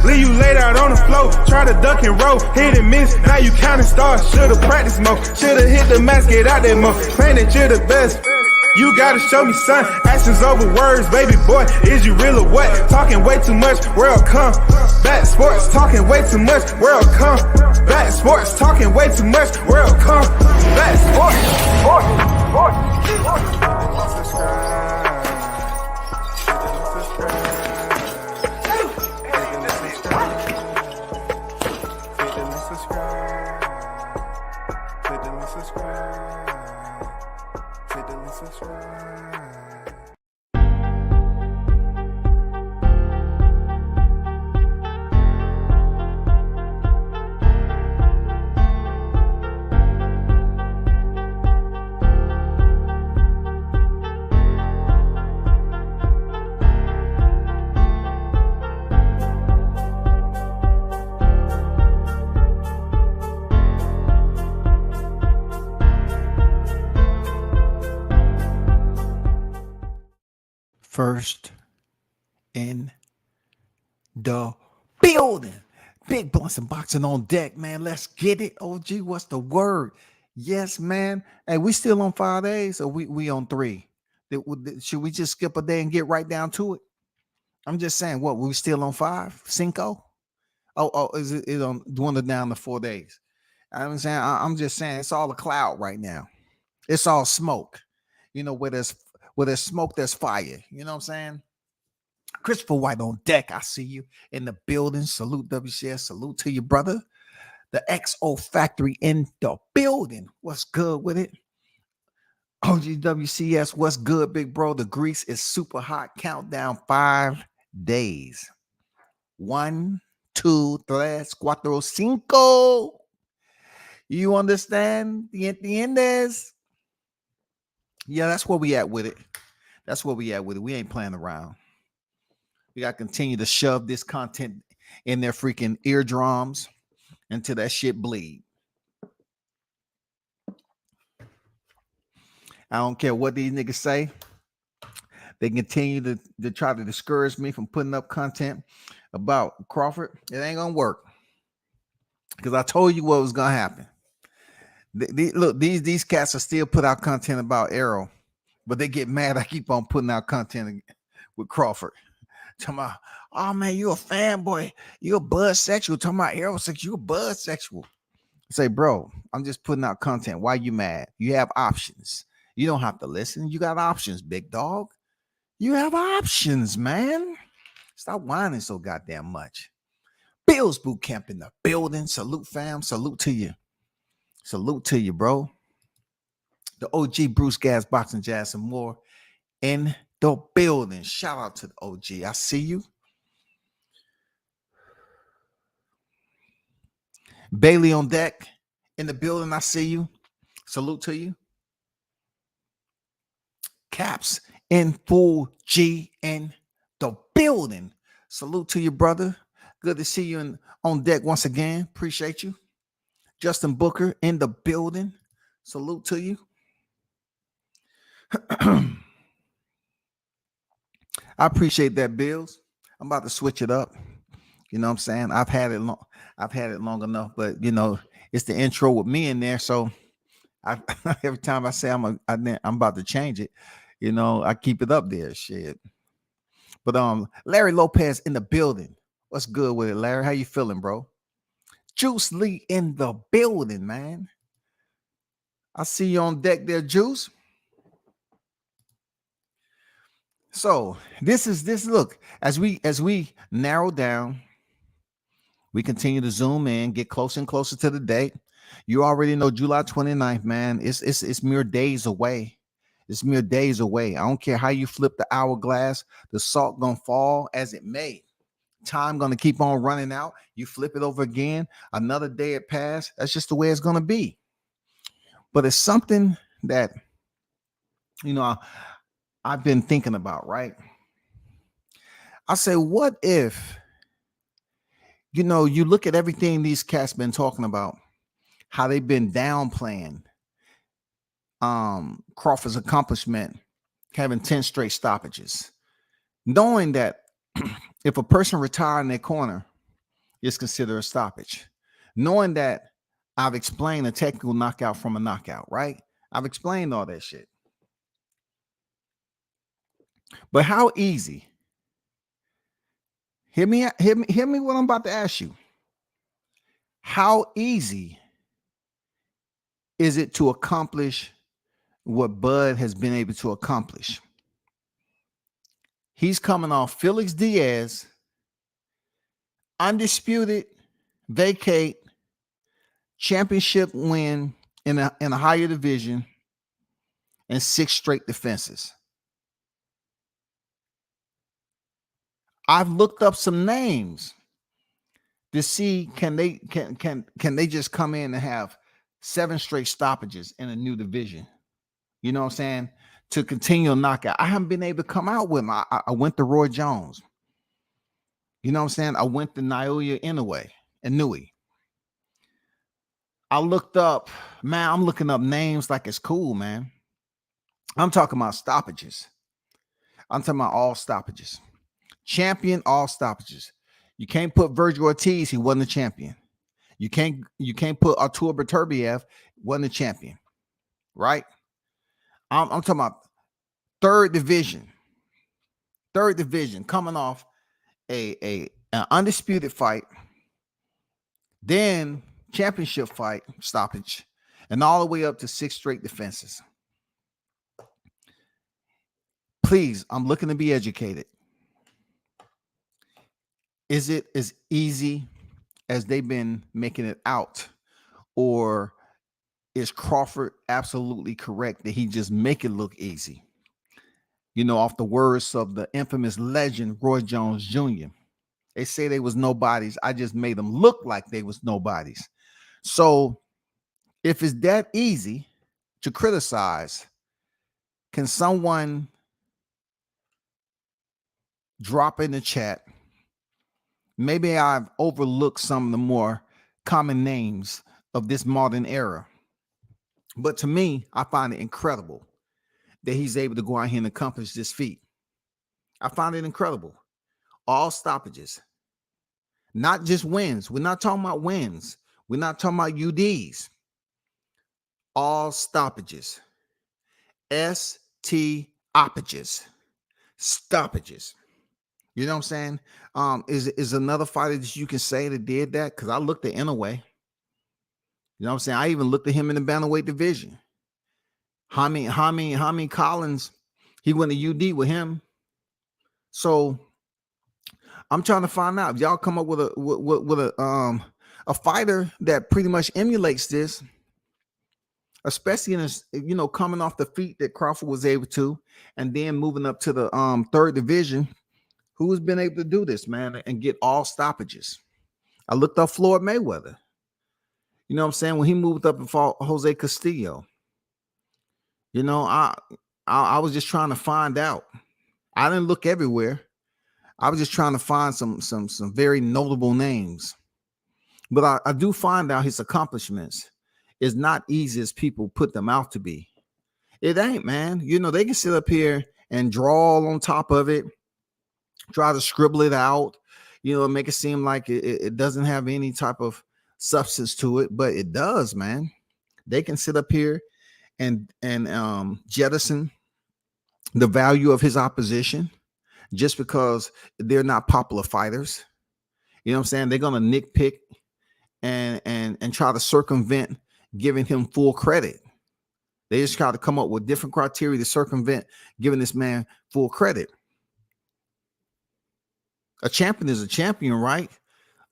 leave you laid out on the floor. Try to duck and roll, hit and miss. Now you counting stars. Should've practiced more. Should've hit the mask, get out there more. Claim that you're the best. You gotta show me, son. Actions over words, baby boy. Is you real or what? Talking way too much, world come. Back sports, talking way too much, world come. Back sports, talking way too much, world come. Back sports, First in the building. Big Blunts and Boxing on deck, man. Let's get it. OG, what's the word? Yes, man. Hey, we still on 5 days or we on 3? Should we just skip a day and get right down to it? I'm just saying, what, we still on 5? Cinco? Oh, is it on dwindled down to 4 days? I'm saying, I'm just saying it's all a cloud right now. It's all smoke. You know, where there's smoke, there's fire. You know what I'm saying? Christopher White on deck. I see you in the building. Salute WCS. Salute to you, brother. The XO Factory in the building. What's good with it? OGWCS, what's good, big bro? The grease is super hot. Countdown 5 days. 1, 2, 3, 4, 5. You understand? The end is. Yeah, that's where we at with it. We ain't playing around. We got to continue to shove this content in their freaking eardrums until that shit bleed. I don't care what these niggas say. They continue to try to discourage me from putting up content about Crawford. It ain't going to work. Because I told you what was going to happen. Look, these cats are still put out content about Arrow, but they get mad. I keep on putting out content with Crawford. Talking about, oh man, you a fanboy. You a budsexual. Talking about Arrow sex, you a budsexual. I say, bro, I'm just putting out content. Why you mad? You have options. You don't have to listen. You got options, big dog. You have options, man. Stop whining so goddamn much. Bills Boot Camp in the building. Salute, fam. Salute to you. Salute to you, bro. The OG Bruce Gas, Boxing, Jazz, and more in the building. Shout out to the OG. I see you. Bailey on deck in the building. I see you. Salute to you. Caps in full G in the building. Salute to you, brother. Good to see you on deck once again. Appreciate you. Justin Booker in the building. Salute to you. I appreciate that, Bills. I'm about to switch it up. You know what I'm saying? I've had it long enough, but you know, it's the intro with me in there. So every time I say I'm about to change it, you know, I keep it up there. Shit. But Larry Lopez in the building. What's good with it, Larry? How you feeling, bro? Juice Lee in the building, man. I see you on deck there, Juice. So this look, as we narrow down, we continue to zoom in, get closer and closer to the date. You already know July 29th, man. It's mere days away. It's mere days away. I don't care how you flip the hourglass, the salt gonna fall as it may. Time gonna keep on running out. You flip it over again, another day it passed. That's just the way it's gonna be. But it's something that, you know, I've been thinking about, right? I say, what if, you know, you look at everything these cats been talking about, how they've been downplaying Crawford's accomplishment, having 10 straight stoppages, knowing that if a person retired in their corner, is considered a stoppage. Knowing that I've explained a technical knockout from a knockout, right? I've explained all that shit. But how easy? Hear me what I'm about to ask you. How easy is it to accomplish what Bud has been able to accomplish? He's coming off Felix Diaz, undisputed, vacate, championship win in a higher division, and 6 straight defenses. I've looked up some names to see can they just come in and have 7 straight stoppages in a new division. You know what I'm saying? To continue a knockout. I haven't been able to come out with them. I went to Roy Jones. You know what I'm saying? I went to Naoya Inoue. I looked up, man, I'm looking up names like it's cool, man. I'm talking about stoppages. I'm talking about all stoppages. Champion, all stoppages. You can't put Virgil Ortiz, he wasn't a champion. You can't put Artur Beterbiev, wasn't a champion, right? I'm talking about third division coming off an undisputed fight, then championship fight stoppage, and all the way up to 6 straight defenses. Please, I'm looking to be educated. Is it as easy as they've been making it out, or is Crawford absolutely correct that he just make it look easy? You know, off the words of the infamous legend Roy Jones Jr. They say they was nobodies. I just made them look like they was nobodies. So if it's that easy to criticize, can someone drop in the chat? Maybe I've overlooked some of the more common names of this modern era. But to me, I find it incredible that he's able to go out here and accomplish this feat. I find it incredible. All stoppages, not just wins. We're not talking about wins. We're not talking about UDs. All stoppages. Stoppages. Stoppages. You know what I'm saying? Is another fighter that you can say that did that? Because I looked at Inoue. You know what I'm saying? I even looked at him in the bantamweight division. Jaime Collins, he went to UD with him. So I'm trying to find out if y'all come up with a fighter that pretty much emulates this, especially in this, you know, coming off the feet that Crawford was able to, and then moving up to the third division. Who's been able to do this, man, and get all stoppages? I looked up Floyd Mayweather. You know what I'm saying? When he moved up and fought Jose Castillo. You know, I was just trying to find out. I didn't look everywhere. I was just trying to find some very notable names. But I do find out his accomplishments is not easy as people put them out to be. It ain't, man. You know, they can sit up here and draw on top of it, try to scribble it out, you know, make it seem like it doesn't have any type of substance to it, but it does, man. They can sit up here and jettison the value of his opposition just because they're not popular fighters. You know what I'm saying? They're gonna nitpick and try to circumvent giving him full credit. They just try to come up with different criteria to circumvent giving this man full credit. A champion is a champion, right?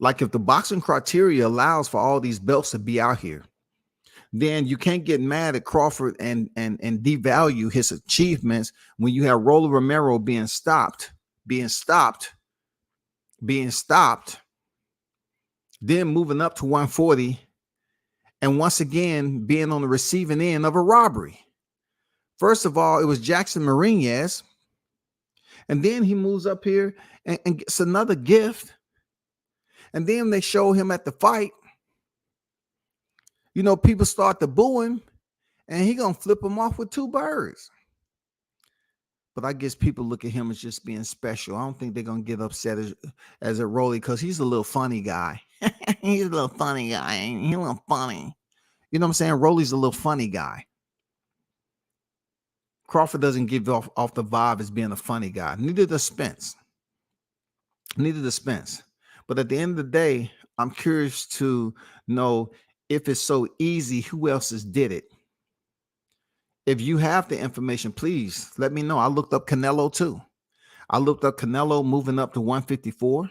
Like if the boxing criteria allows for all these belts to be out here, then you can't get mad at Crawford and devalue his achievements when you have Rolly Romero being stopped, then moving up to 140, and once again being on the receiving end of a robbery. First of all, it was Jackson Marinez, and then he moves up here and gets another gift, and then they show him at the fight. You know, people start to boo him, and he gonna flip him off with 2 birds. But I guess people look at him as just being special. I don't think they're gonna get upset as a Rolly because he's a little funny guy. He's a little funny guy. He's a little funny. You know what I'm saying? Rolly's a little funny guy. Crawford doesn't give off the vibe as being a funny guy. Neither does Spence. Neither does Spence. But at the end of the day, I'm curious to know if it's so easy, who else has did it? If you have the information, please let me know. I looked up Canelo too. I looked up Canelo moving up to 154.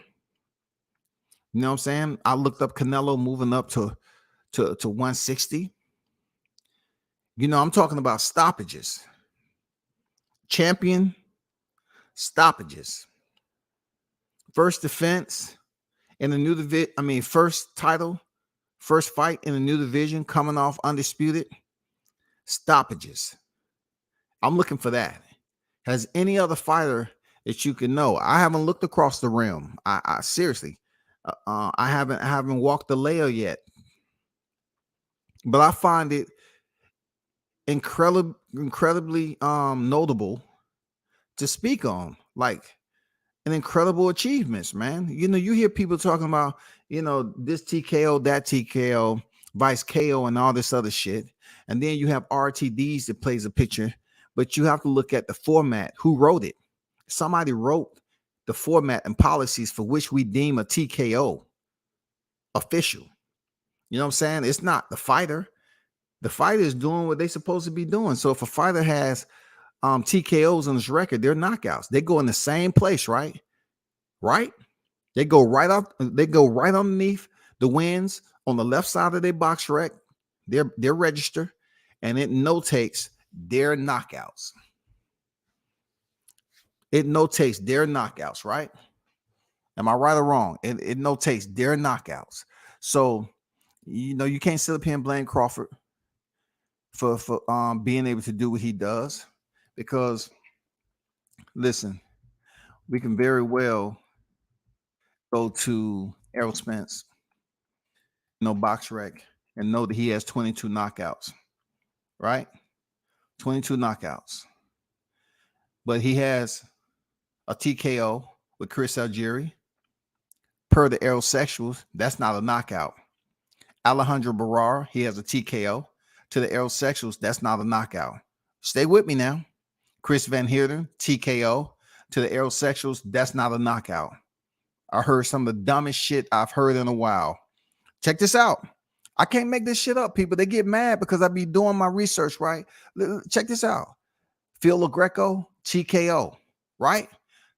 You know what I'm saying? I looked up Canelo moving up to 160. You know, I'm talking about stoppages. Champion stoppages. First defense in the new division. First title, first fight in the new division, coming off undisputed. Stoppages. I'm looking for that. Has any other fighter that you can know? I haven't looked across the rim. I seriously, I haven't walked the layer yet. But I find it incredibly notable to speak on, like an incredible achievements, man. You know, you hear people talking about, you know, this TKO, that TKO, vice KO, and all this other shit. And then you have RTDs that plays a picture, but you have to look at the format. Who wrote it? Somebody wrote the format and policies for which we deem a TKO official. You know what I'm saying? It's not the fighter. The fighter is doing what they're supposed to be doing. So if a fighter has TKOs on his record, they're knockouts. They go in the same place, right? Right? They go right up. They go right underneath the wins on the left side of their box rec, their register, and it notates their knockouts. It notates their knockouts, right? Am I right or wrong? It notates their knockouts. So, you know, you can't sit up here and blame Crawford for being able to do what he does, because listen, we can very well go to Errol Spence, box rec, and know that he has 22 knockouts, right? 22 knockouts. But he has a TKO with Chris Algieri. Per the aerosexuals, that's not a knockout. Alejandro Barrera, he has a TKO. To the aerosexuals, that's not a knockout. Stay with me now. Chris Van Heerden, TKO. To the aerosexuals, that's not a knockout. I heard some of the dumbest shit I've heard in a while. Check this out. I can't make this shit up, people. They get mad because I be doing my research, right? Check this out. Phil LaGreco, TKO, right?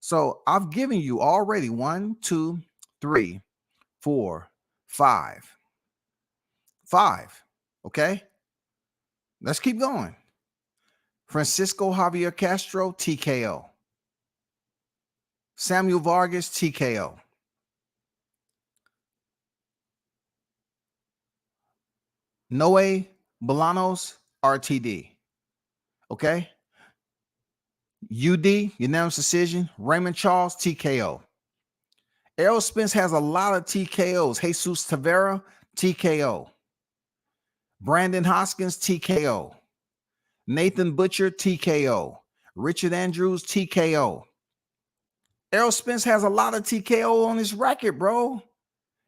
So I've given you already 1, 2, 3, 4, 5. 5. Okay. Let's keep going. Francisco Javier Castro, TKO. Samuel Vargas, TKO. Noe Bolanos, RTD. Okay. UD, unanimous decision. Raymond Charles, TKO. Errol Spence has a lot of TKOs. Jesus Tavera, TKO. Brandon Hoskins, TKO. Nathan Butcher, TKO. Richard Andrews, TKO. Errol Spence has a lot of TKO on his record, bro.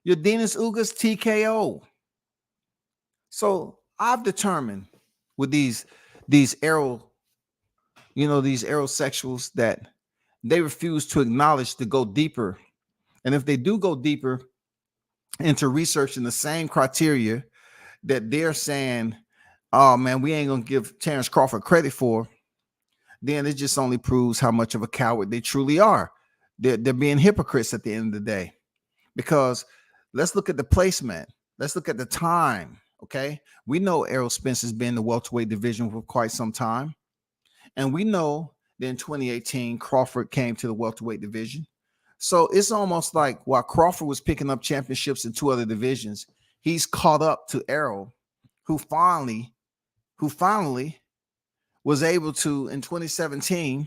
Yordenis Ugas, TKO. So I've determined with these Errol, these aerosexuals, that they refuse to acknowledge to go deeper. And if they do go deeper into researching the same criteria that they're saying, oh man, we ain't gonna give Terrence Crawford credit for, then it just only proves how much of a coward they truly are. They're being hypocrites at the end of the day. Because let's look at the placement. Let's look at the time. Okay. We know Errol Spence has been in the welterweight division for quite some time. And we know that in 2018, Crawford came to the welterweight division. So it's almost like while Crawford was picking up championships in 2 other divisions, he's caught up to Errol, who finally was able to, in 2017,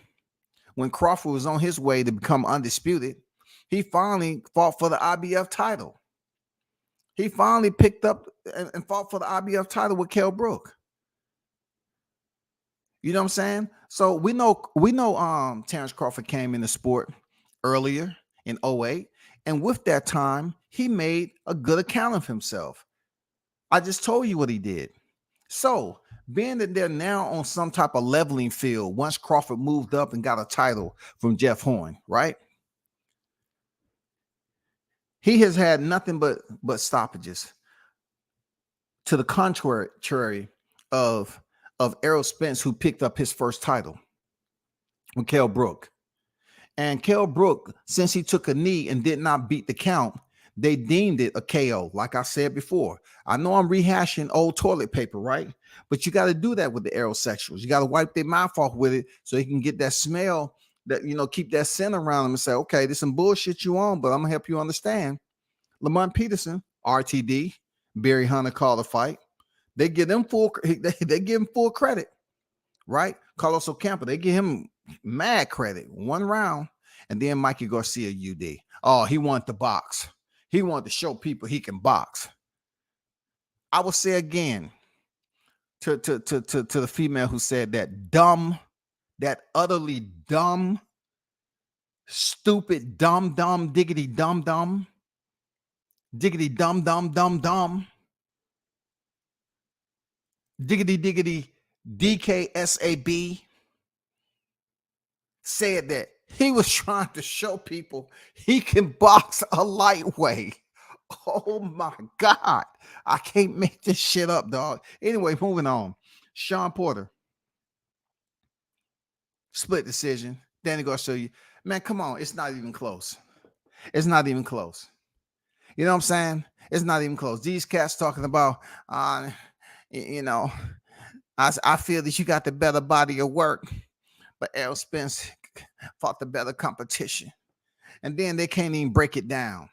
when Crawford was on his way to become undisputed, he finally fought for the IBF title. He finally picked up and fought for the IBF title with Kell Brook. You know what I'm saying? So we know Terrence Crawford came in the sport earlier in '08, and with that time, he made a good account of himself. I just told you what he did. So, being that they're now on some type of leveling field, once Crawford moved up and got a title from Jeff Horn, right? He has had nothing but stoppages. To the contrary of Errol Spence, who picked up his first title with Kell Brook. And Kell Brook, since he took a knee and did not beat the count, they deemed it a KO. Like I said before, I know I'm rehashing old toilet paper, right? But you got to do that with the aerosexuals. You got to wipe their mouth off with it so you can get that smell, that, you know, keep that scent around them and say, okay, there's some bullshit you on, but I'm gonna help you understand. Lamont Peterson, RTD, Barry Hunter called a fight. They give them they give him full credit, right? Carlos Ocampo, they give him mad credit. One round. And then Mikey Garcia, UD. Oh, he wanted to box. He wanted to show people he can box. I will say again to the female who said that dumb, that utterly dumb, stupid, dumb, diggity, dumb, diggity, dumb, diggity, DKSAB, said that he was trying to show people he can box a lightweight. Oh my God. I can't make this shit up, dog. Anyway, moving on. Sean Porter. Split decision. Danny Garcia. Man, come on. It's not even close. It's not even close. You know what I'm saying? It's not even close. These cats talking about, you know, I feel that you got the better body of work, but Errol Spence fought the better competition. And then they can't even break it down.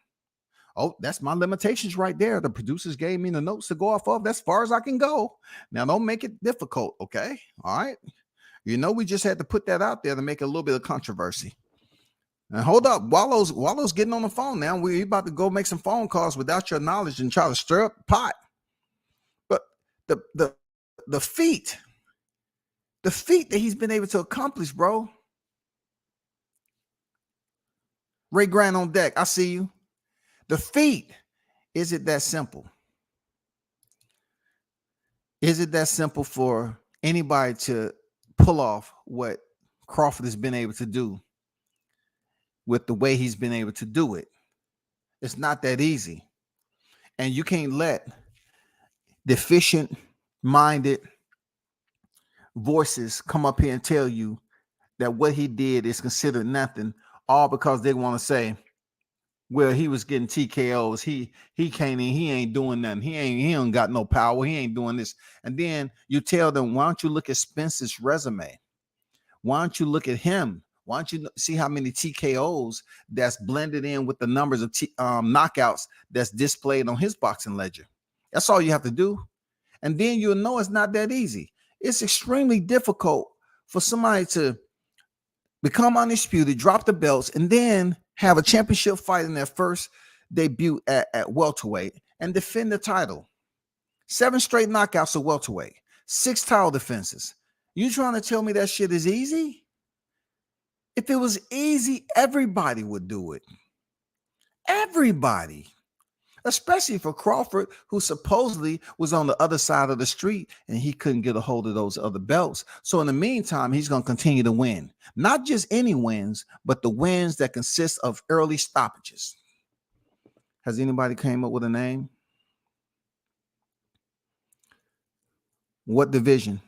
Oh, that's my limitations right there. The producers gave me the notes to go off of. That's as far as I can go. Now, don't make it difficult, okay? All right? You know, we just had to put that out there to make a little bit of controversy. And hold up, Wallo's getting on the phone now. We're about to go make some phone calls without your knowledge and try to stir up the pot. But the feat that he's been able to accomplish, bro. Ray Grant on deck. I see you. The feat, is it that simple? Is it that simple for anybody to pull off what Crawford has been able to do with the way he's been able to do it? It's not that easy. And you can't let deficient-minded voices come up here and tell you that what he did is considered nothing, all because they want to say, well, he was getting TKOs. He can't, he ain't doing nothing. He ain't got no power. He ain't doing this. And then you tell them, why don't you look at Spence's resume? Why don't you look at him? Why don't you see how many TKOs that's blended in with the numbers of knockouts that's displayed on his boxing ledger? That's all you have to do. And then you'll know it's not that easy. It's extremely difficult for somebody to become undisputed, drop the belts, and then have a championship fight in their first debut at welterweight and defend the title. 7 straight knockouts at welterweight, 6 title defenses. You trying to tell me that shit is easy? If it was easy, everybody would do it. Everybody. Especially for Crawford, who supposedly was on the other side of the street and he couldn't get a hold of those other belts. So in the meantime, he's going to continue to win. Not just any wins, but the wins that consist of early stoppages. Has anybody came up with a name? What division?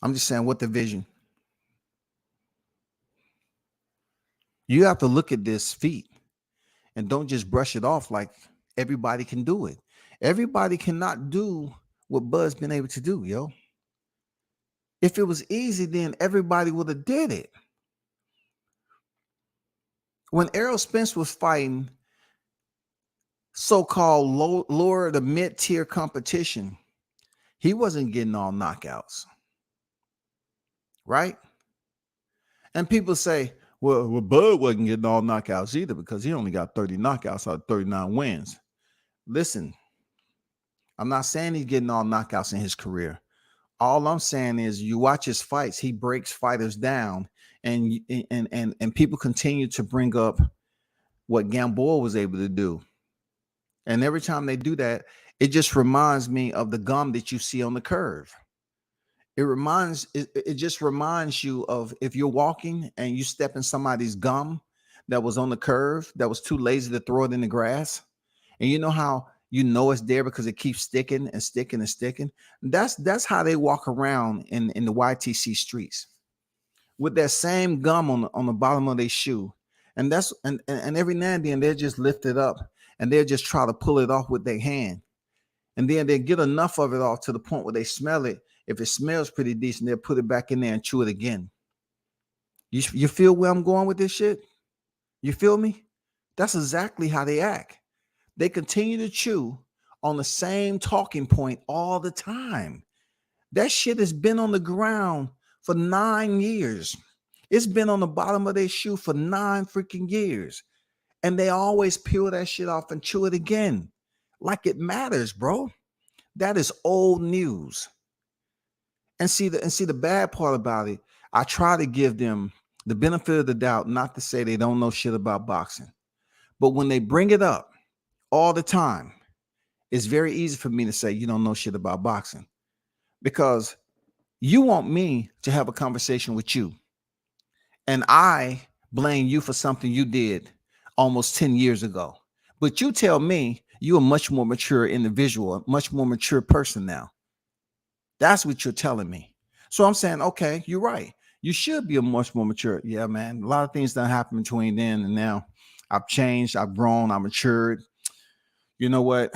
I'm just saying, what division? You have to look at this feat and don't just brush it off like everybody can do it. Everybody cannot do what Bud's been able to do, yo. If it was easy, then everybody would have did it. When Errol Spence was fighting so-called lower to mid-tier competition, he wasn't getting all knockouts, right? And people say, well, Bud wasn't getting all knockouts either because he only got 30 knockouts out of 39 wins. Listen, I'm not saying he's getting all knockouts in his career. All I'm saying is you watch his fights, he breaks fighters down, and people continue to bring up what Gamboa was able to do. And every time they do that, it just reminds me of the gum that you see on the curve. It just reminds you of if you're walking and you step in somebody's gum that was on the curve that was too lazy to throw it in the grass. And you know how you know it's there because it keeps sticking and sticking and sticking. That's how they walk around in the YTC streets with that same gum on the bottom of their shoe. And and every now and then they'll just lift it up and they'll just try to pull it off with their hand. And then they get enough of it off to the point where they smell it. If it smells pretty decent, they'll put it back in there and chew it again. You feel where I'm going with this shit? You feel me? That's exactly how they act. They continue to chew on the same talking point all the time. That shit has been on the ground for 9 years. It's been on the bottom of their shoe for 9 freaking years. And they always peel that shit off and chew it again. Like it matters, bro. That is old news. And see the bad part about it, I try to give them the benefit of the doubt, not to say they don't know shit about boxing. But when they bring it up all the time, it's very easy for me to say you don't know shit about boxing. Because you want me to have a conversation with you. And I blame you for something you did almost 10 years ago. But you tell me you're a much more mature individual, a much more mature person now. That's what you're telling me. So I'm saying, okay, you're right. You should be a much more mature. Yeah, man. A lot of things that happened between then and now. I've changed, I've grown, I've matured. You know what?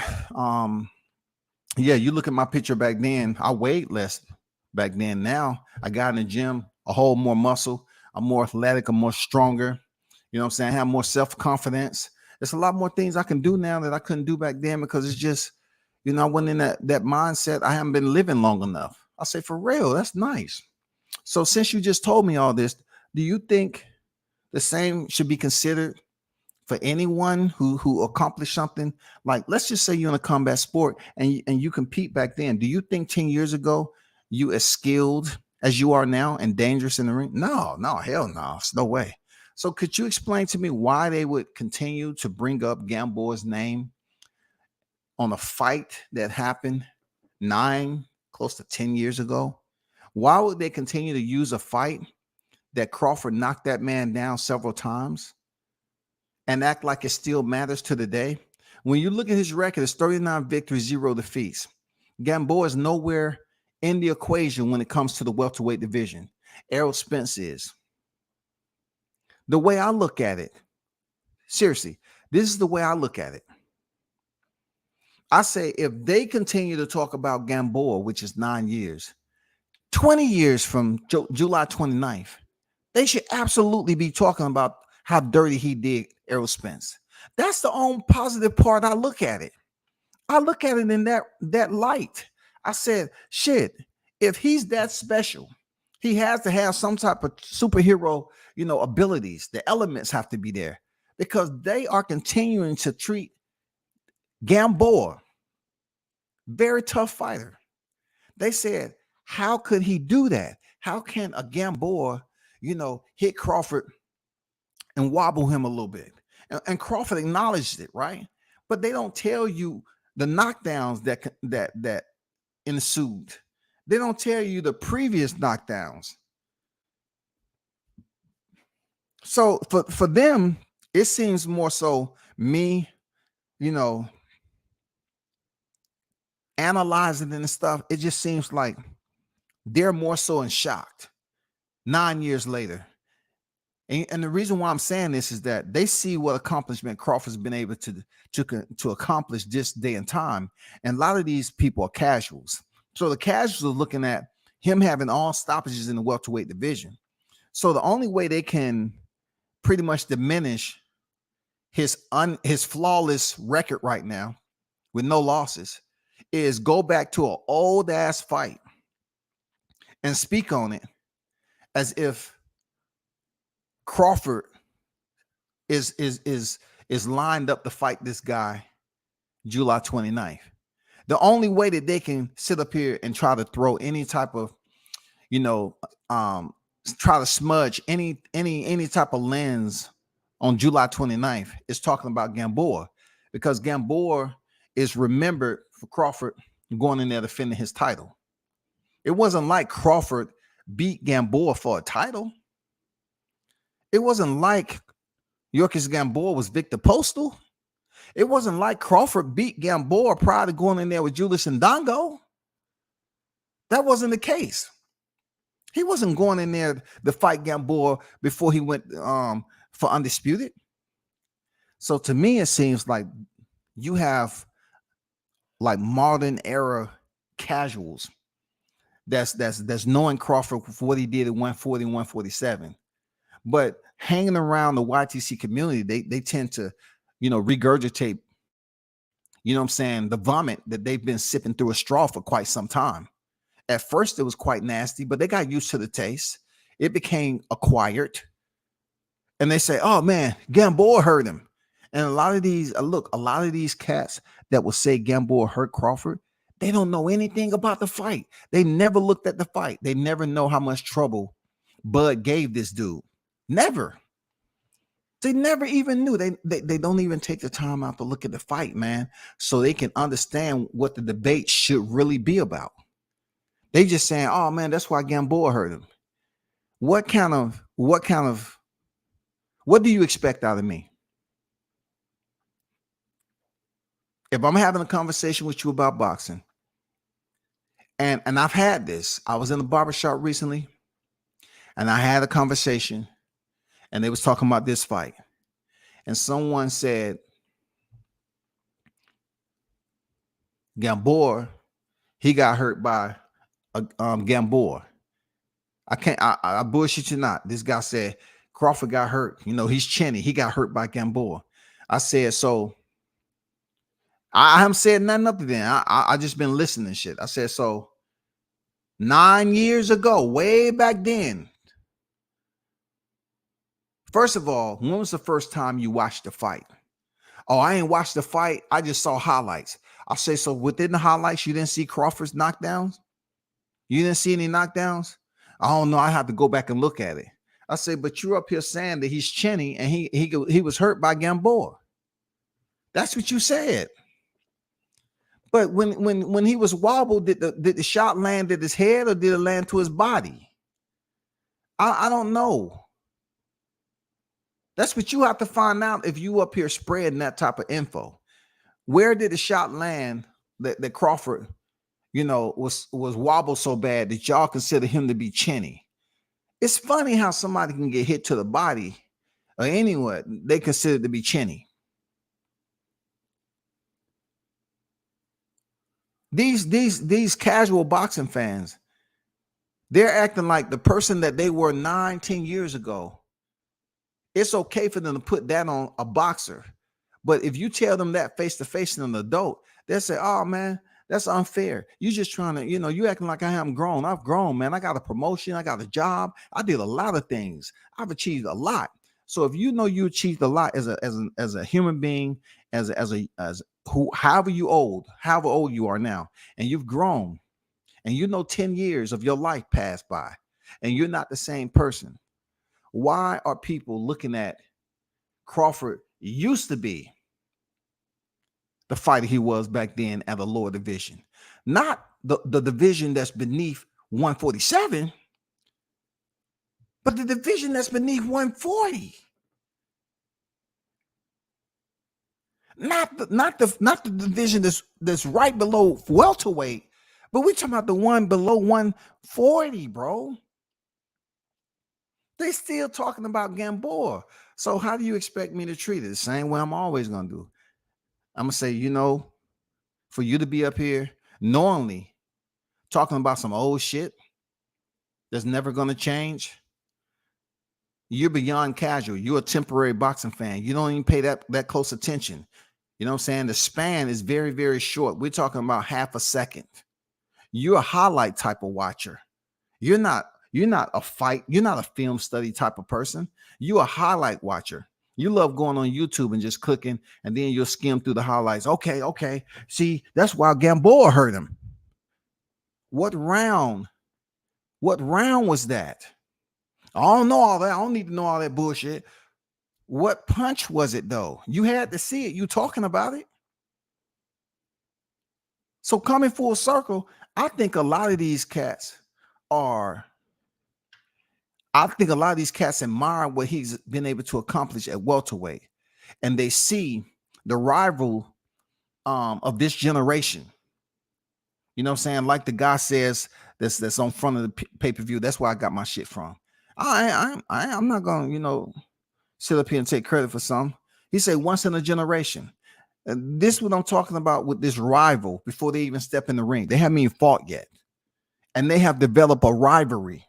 Yeah, you look at my picture back then, I weighed less back then. Now I got in the gym, a whole more muscle. I'm more athletic, I'm more stronger. You know what I'm saying? I have more self-confidence. There's a lot more things I can do now that I couldn't do back then because it's just, you know, I went in that mindset. I haven't been living long enough. I say, for real, that's nice. So since you just told me all this, do you think the same should be considered for anyone who accomplished something? Like, let's just say you're in a combat sport and you compete back then. Do you think 10 years ago you as skilled as you are now and dangerous in the ring? No, hell no. It's no way. So could you explain to me why they would continue to bring up Gamboa's name on a fight that happened 9, close to 10 years ago? Why would they continue to use a fight that Crawford knocked that man down several times and act like it still matters to the day? When you look at his record, it's 39 victories, 0 defeats. Gamboa is nowhere in the equation when it comes to the welterweight division. Errol Spence is. The way I look at it, seriously, this is the way I look at it. I say if they continue to talk about Gamboa, which is 9 years, 20 years from July 29th, they should absolutely be talking about how dirty he did Errol Spence. That's the only positive part I look at it. I look at it in that light. I said, shit, if he's that special, he has to have some type of superhero, abilities. The elements have to be there because they are continuing to treat Gamboa, very tough fighter. They said, how could he do that? How can a Gamboa, hit Crawford and wobble him a little bit? And Crawford acknowledged it, right? But they don't tell you the knockdowns that ensued. They don't tell you the previous knockdowns. So for them, it seems more so me, analyzing and stuff. It just seems like they're more so in shock 9 years later. And the reason why I'm saying this is that they see what accomplishment Crawford's been able to accomplish this day and time. And a lot of these people are casuals. So the casuals are looking at him having all stoppages in the welterweight division. So the only way they can pretty much diminish his flawless record right now with no losses is go back to an old ass fight and speak on it as if Crawford is lined up to fight this guy July 29th. The only way that they can sit up here and try to throw any type of, you know, try to smudge any type of lens on July 29th is talking about Gamboa, because Gamboa is remembered for Crawford going in there defending his title. It wasn't like Crawford beat Gamboa for a title. It wasn't like Yorkis Gamboa was Victor Postal. It wasn't like Crawford beat Gamboa prior to going in there with Julius Ndongo. That wasn't the case. He wasn't going in there to fight Gamboa before he went for Undisputed. So to me, it seems like you have like modern era casuals that's knowing Crawford for what he did at 140, 147. But hanging around the YTC community, they tend to, regurgitate, what I'm saying, the vomit that they've been sipping through a straw for quite some time. At first, it was quite nasty, but they got used to the taste. It became acquired. And they say, oh, man, Gamboa hurt him. And a lot of these cats that will say Gamboa hurt Crawford, they don't know anything about the fight. They never looked at the fight. They never know how much trouble Bud gave this dude. Never. They never even knew. They don't even take the time out to look at the fight, man, so they can understand what the debate should really be about. They just saying, oh, man, that's why Gamboa hurt him. What do you expect out of me? If I'm having a conversation with you about boxing, and I've had this, I was in the barbershop recently, and I had a conversation, and they was talking about this fight, and someone said, Gamboa, he got hurt by Gamboa. I bullshit you not. This guy said Crawford got hurt. He's chinny. He got hurt by Gamboa. I said, so I haven't said nothing up to then. I just been listening to shit. I said, so 9 years ago, way back then. First of all, when was the first time you watched the fight? Oh, I ain't watched the fight. I just saw highlights. I say, so within the highlights, you didn't see Crawford's knockdowns? You didn't see any knockdowns? I don't know. I have to go back and look at it. I say, but you're up here saying that he's chinny and he was hurt by Gamboa. That's what you said. But when he was wobbled, did the shot land at his head or did it land to his body? I don't know. That's what you have to find out if you up here spreading that type of info. Where did the shot land that Crawford, was wobbled so bad that y'all consider him to be chinny? It's funny how somebody can get hit to the body or anywhere they consider to be chinny. These casual boxing fans, they're acting like the person that they were 9-10 years ago. It's okay for them to put that on a boxer. But if you tell them that face to face in an adult, they'll say, oh, man, that's unfair. You just trying to, you acting like I am grown. I've grown, man. I got a promotion. I got a job. I did a lot of things. I've achieved a lot. So if you achieved a lot as a human being, however old you are now, and you've grown, and 10 years of your life passed by, and you're not the same person, why are people looking at Crawford used to be the fighter he was back then at a lower division, not the division that's beneath 147, but the division that's beneath 140. Not the division that's right below welterweight, but we're talking about the one below 140, bro. They still talking about Gamboa. So how do you expect me to treat it? The same way I'm always gonna do. I'm gonna say, for you to be up here knowingly talking about some old shit that's never gonna change, you're beyond casual. You're a temporary boxing fan. You don't even pay that close attention. You know what I'm saying? The span is very, very short. We're talking about half a second. You're a highlight type of watcher. You're not a film study type of person. You're a highlight watcher. You love going on YouTube and just clicking, and then you'll skim through the highlights. Okay. See, that's why Gamboa hurt him. What round? What round was that? I don't know all that. I don't need to know all that bullshit. What punch was it though? You had to see it. You talking about it. So coming full circle, I think a lot of these cats admire what he's been able to accomplish at welterweight, and they see the rival of this generation. You know what I'm saying? Like the guy says that's on front of the pay-per-view. That's where I got my shit from. I'm not gonna, sit up here and take credit for some. He said once in a generation. And this is what I'm talking about with this rival before they even step in the ring. They haven't even fought yet. And they have developed a rivalry.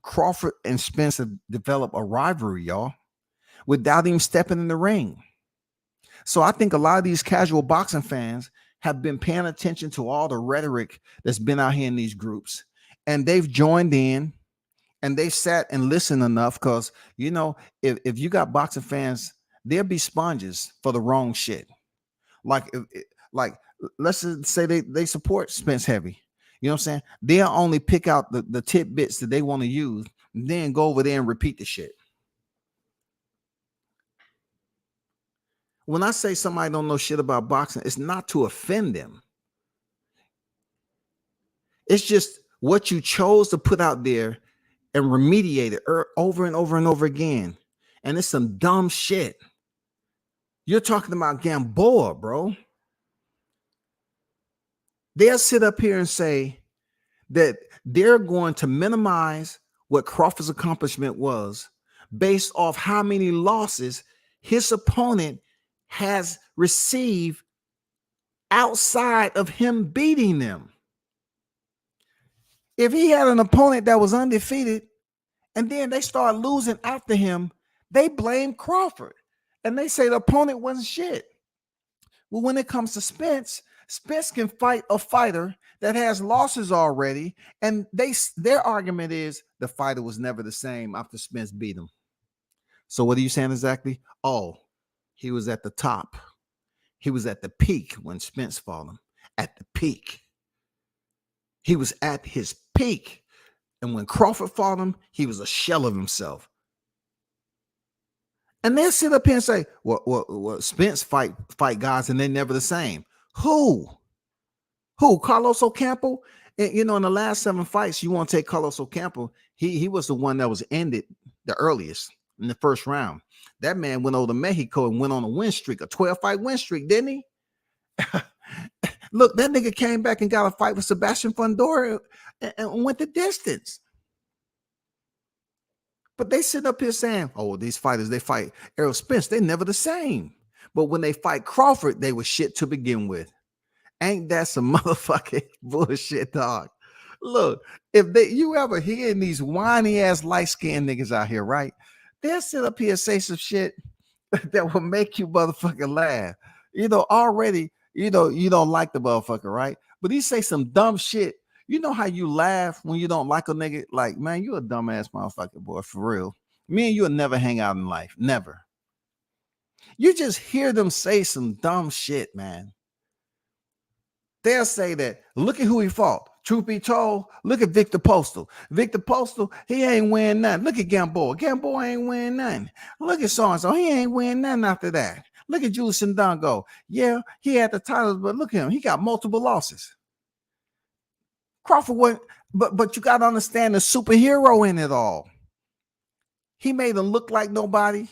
Crawford and Spence have developed a rivalry, y'all, without even stepping in the ring. So I think a lot of these casual boxing fans have been paying attention to all the rhetoric that's been out here in these groups. And they've joined in and they sat and listened enough because, if you got boxing fans, they'll be sponges for the wrong shit. Like let's just say they support Spence heavy. You know what I'm saying? They'll only pick out the tidbits that they want to use, and then go over there and repeat the shit. When I say somebody don't know shit about boxing, it's not to offend them. It's just what you chose to put out there and remediate it over and over and over again. And it's some dumb shit. You're talking about Gamboa, bro. They'll sit up here and say that they're going to minimize what Crawford's accomplishment was based off how many losses his opponent has received outside of him beating them. If he had an opponent that was undefeated and then they start losing after him, they blame Crawford and they say the opponent wasn't shit. Well, when it comes to Spence can fight a fighter that has losses already, and their argument is the fighter was never the same after Spence beat him. So what are you saying exactly? Oh, he was at the top. He was at the peak when Spence fought him. At the peak. He was at his peak. And when Crawford fought him, he was a shell of himself. And they'll sit up here and say, well, Spence fight guys and they're never the same. Who? Carlos Ocampo? And, in the last 7 fights, you want to take Carlos Ocampo. He was the one that was ended the earliest in the first round. That man went over to Mexico and went on a win streak, a 12-fight win streak, didn't he? Look, that nigga came back and got a fight with Sebastian Fundora and went the distance. But they sit up here saying, oh, these fighters, they fight Errol Spence, they're never the same. But when they fight Crawford, they were shit to begin with. Ain't that some motherfucking bullshit, dog? Look, if you ever hearing these whiny ass light-skinned niggas out here, right? They'll sit up here and say some shit that will make you motherfucking laugh. Already, you don't like the motherfucker, right? But he say some dumb shit. You know how you laugh when you don't like a nigga? Like, man, you a dumbass motherfucker, boy, for real. Me and you will never hang out in life. Never. You just hear them say some dumb shit, man. They'll say that, look at who he fought. Truth be told, look at Victor Postal. Victor Postal, he ain't win nothing. Look at Gamboa. Gamboa ain't win nothing. Look at so-and-so. He ain't win nothing after that. Look at Julius Ndongo. Yeah, he had the titles, but look at him. He got multiple losses. Crawford went, but you got to understand the superhero in it all. He made him look like nobody.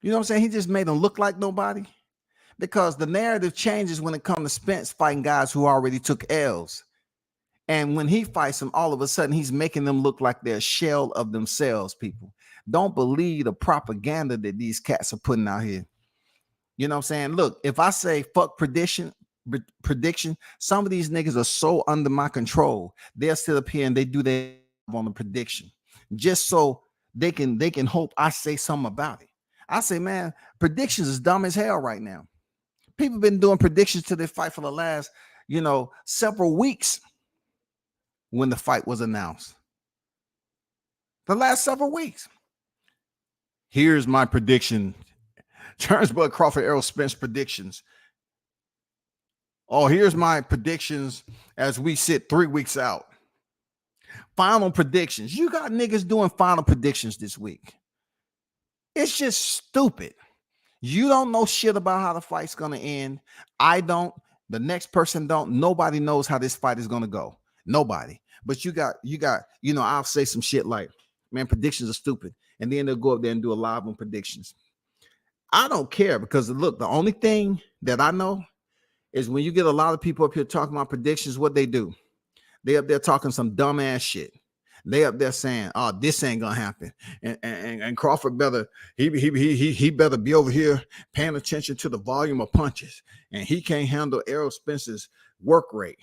You know what I'm saying? He just made him look like nobody. Because the narrative changes when it comes to Spence fighting guys who already took L's. And when he fights them, all of a sudden, he's making them look like they're a shell of themselves, people. Don't believe the propaganda that these cats are putting out here. You know what I'm saying? Look, if I say fuck prediction, some of these niggas are so under my control. They'll sit up here and they do their on the prediction just so they can hope I say something about it. I say, man, predictions is dumb as hell right now. People been doing predictions to this fight for the last, several weeks when the fight was announced. The last several weeks. Here's my prediction. Bud Crawford, Errol Spence predictions. Oh, here's my predictions as we sit 3 weeks out. Final predictions. You got niggas doing final predictions this week. It's just stupid. You don't know shit about how the fight's going to end. I don't. The next person don't. Nobody knows how this fight is going to go. Nobody. But you got, I'll say some shit like, man, predictions are stupid. And then they'll go up there and do a live on predictions. I don't care because, look, the only thing that I know is when you get a lot of people up here talking about predictions, what they do. They up there talking some dumbass shit. They up there saying, "Oh, this ain't gonna happen," and Crawford better he better be over here paying attention to the volume of punches, and he can't handle Errol Spence's work rate.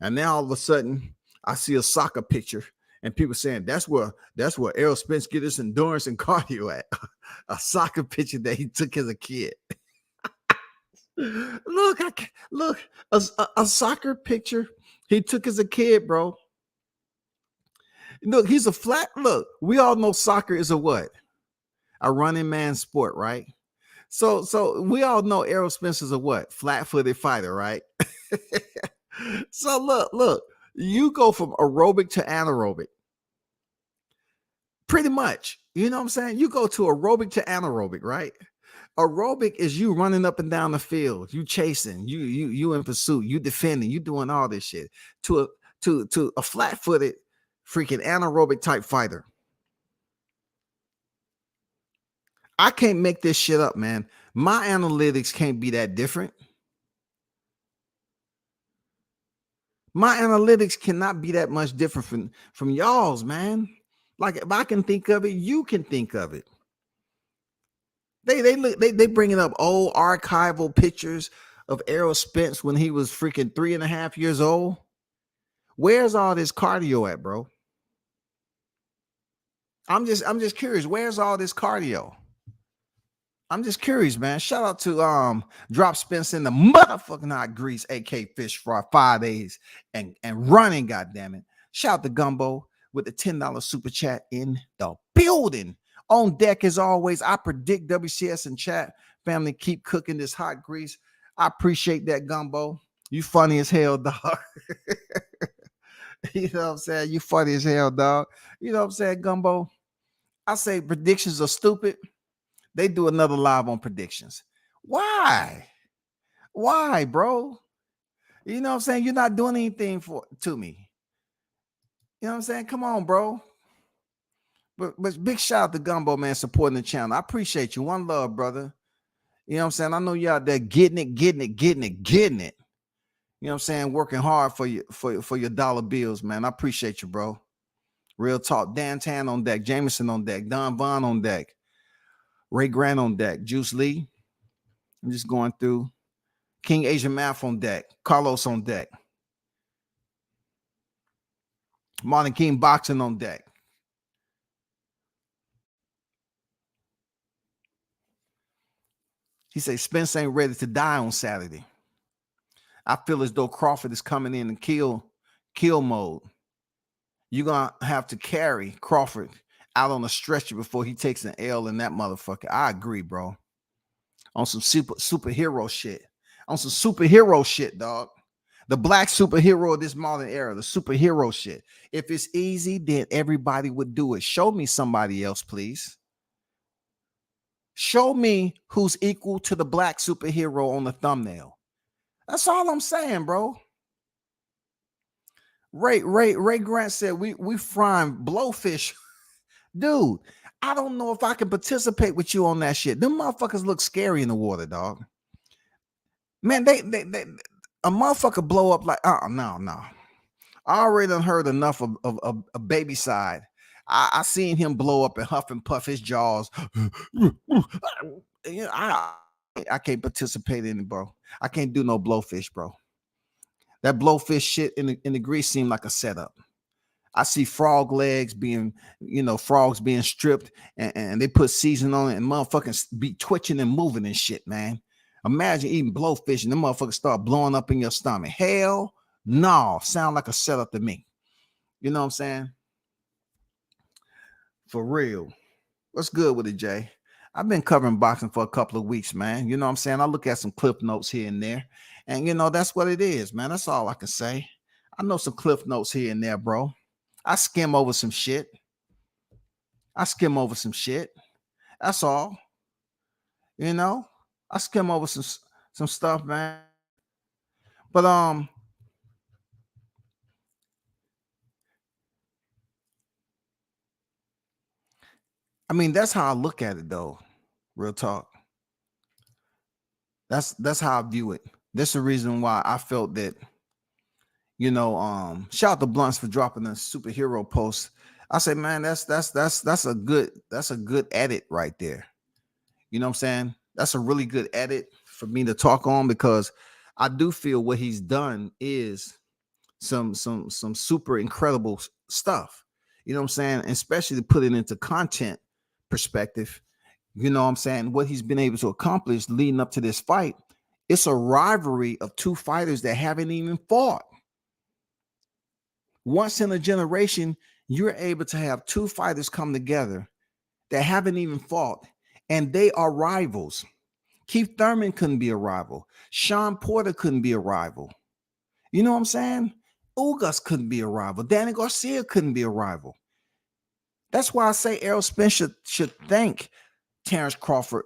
And now all of a sudden, I see a soccer picture, and people saying that's where Errol Spence get his endurance and cardio at. A soccer picture that he took as a kid. Look, a soccer picture he took as a kid, bro. Look, he's a flat. Look, we all know soccer is a what? A running man sport, right? So we all know Errol Spence is a what? Flat-footed fighter, right? So look, you go from aerobic to anaerobic. Pretty much. You know what I'm saying? You go to aerobic to anaerobic, right? Aerobic is you running up and down the field, you chasing, you in pursuit, you defending, you doing all this shit. To a flat-footed freaking anaerobic type fighter. I can't make this shit up, man. My analytics can't be that different. My analytics cannot be that much different from y'all's, man. Like if I can think of it, you can think of it. They bringing up old archival pictures of Errol Spence when he was freaking 3.5 years old. Where's all this cardio at, bro? I'm just curious. Where's all this cardio? I'm just curious, man. Shout out to Drop Spence in the motherfucking hot grease, AK Fish for 5 days and running, goddammit. Shout out to Gumbo with the $10 super chat in the building. On deck as always, I predict WCS and chat. Family, keep cooking this hot grease. I appreciate that, Gumbo. You funny as hell, dog. You know what I'm saying? You funny as hell, dog. You know what I'm saying, Gumbo? I say predictions are stupid. They do another live on predictions. Why? Why, bro? You know what I'm saying? You're not doing anything to me. You know what I'm saying? Come on, bro. But big shout out to Gumbo, man, supporting the channel. I appreciate you. One love, brother. You know what I'm saying? I know you out there getting it. You know what I'm saying? Working hard for your dollar bills, man. I appreciate you, bro. Real talk. Dan Tan on deck. Jameson on deck. Don Vaughn on deck. Ray Grant on deck. Juice Lee. I'm just going through. King Asian Math on deck. Carlos on deck. Martin King Boxing on deck. He said Spence ain't ready to die on Saturday. I feel as though Crawford is coming in and kill mode. You're going to have to carry Crawford out on a stretcher before he takes an L in that motherfucker. I agree, bro. On some superhero shit. On some superhero shit, dog. The black superhero of this modern era. The superhero shit. If it's easy, then everybody would do it. Show me somebody else, please. Show me who's equal to the black superhero on the thumbnail. That's all I'm saying, bro. Ray Grant said we frying blowfish. Dude, I don't know if I can participate with you on that shit. Them motherfuckers look scary in the water, dog. Man, they a motherfucker blow up like no. I already done heard enough of a baby side. I seen him blow up and huff and puff his jaws. I can't participate in it, bro. I can't do no blowfish, bro. That blowfish shit in the grease seemed like a setup. I see frog legs being, frogs being stripped and they put seasoning on it and motherfuckers be twitching and moving and shit, man. Imagine eating blowfish and the motherfuckers start blowing up in your stomach. Hell no, sound like a setup to me. You know what I'm saying? For real. What's good with it, Jay? I've been covering boxing for a couple of weeks, man. You know what I'm saying? I look at some clip notes here and there, and that's what it is, man. That's all I can say. I know some clip notes here and there, bro. I skim over some shit. That's all. You know, I skim over some stuff, man. But I mean, that's how I look at it, though. Real talk. That's how I view it. That's the reason why I felt that, shout out to Blunts for dropping a superhero post. I say, man, that's a good edit right there. You know what I'm saying? That's a really good edit for me to talk on, because I do feel what he's done is some super incredible stuff. You know what I'm saying? Especially to put it into content perspective. You know what I'm saying? What he's been able to accomplish leading up to this fight. It's a rivalry of two fighters that haven't even fought. Once in a generation, you're able to have two fighters come together that haven't even fought, and they are rivals. Keith Thurman couldn't be a rival. Sean Porter couldn't be a rival. You know what I'm saying? Ugas couldn't be a rival. Danny Garcia couldn't be a rival. That's why I say Errol Spence should thank Terrence Crawford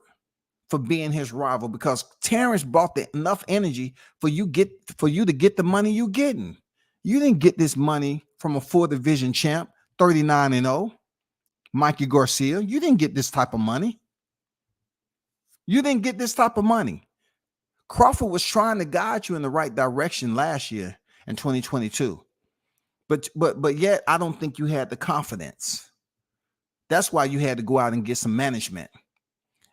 for being his rival, because Terrence brought enough energy for you to get the money you getting. You didn't get this money from a 4-division champ, 39-0, Mikey Garcia. You didn't get this type of money. Crawford was trying to guide you in the right direction last year in 2022. But yet I don't think you had the confidence. That's why you had to go out and get some management.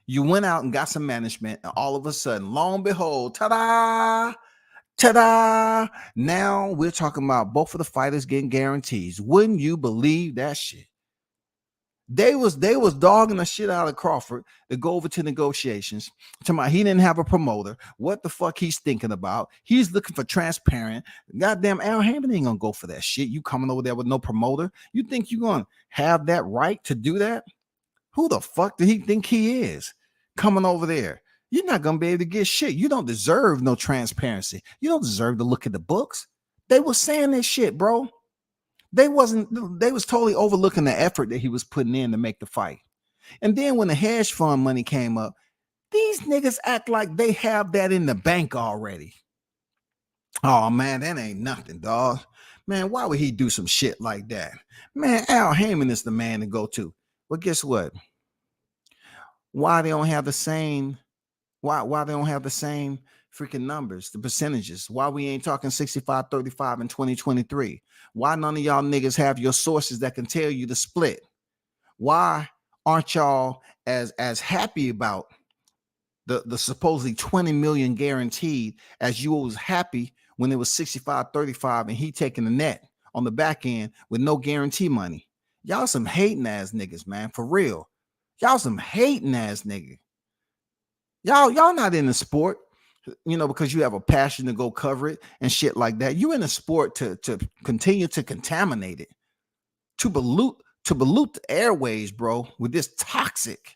You went out and got some management, and all of a sudden, lo and behold, ta-da! Now we're talking about both of the fighters getting guarantees. Wouldn't you believe that shit? They was dogging the shit out of Crawford to go over to negotiations. He didn't have a promoter. What the fuck he's thinking about? He's looking for transparent. Goddamn, Al Hammond ain't gonna go for that shit. You coming over there with no promoter? You think you're gonna have that right to do that? Who the fuck did he think he is coming over there? You're not gonna be able to get shit. You don't deserve no transparency. You don't deserve to look at the books. They were saying this shit, bro. They was totally overlooking the effort that he was putting in to make the fight. And then when the hedge fund money came up, these niggas act like they have that in the bank already. Oh man, that ain't nothing, dog. Man, why would he do some shit like that? Man, Al Hammond is the man to go to. But guess what? Why they don't have the same? Why they don't have the same freaking numbers, the percentages? Why we ain't talking 65-35 in 2023? Why none of y'all niggas have your sources that can tell you the split? Why aren't y'all as happy about the supposedly 20 million guaranteed as you was happy when it was 65-35 and he taking the net on the back end with no guarantee money? Y'all some hating ass niggas, man, for real. Y'all some hating ass niggas. Y'all not in the sport, because you have a passion to go cover it and shit like that. You in the sport to continue to contaminate it, to pollute the airways, bro, with this toxic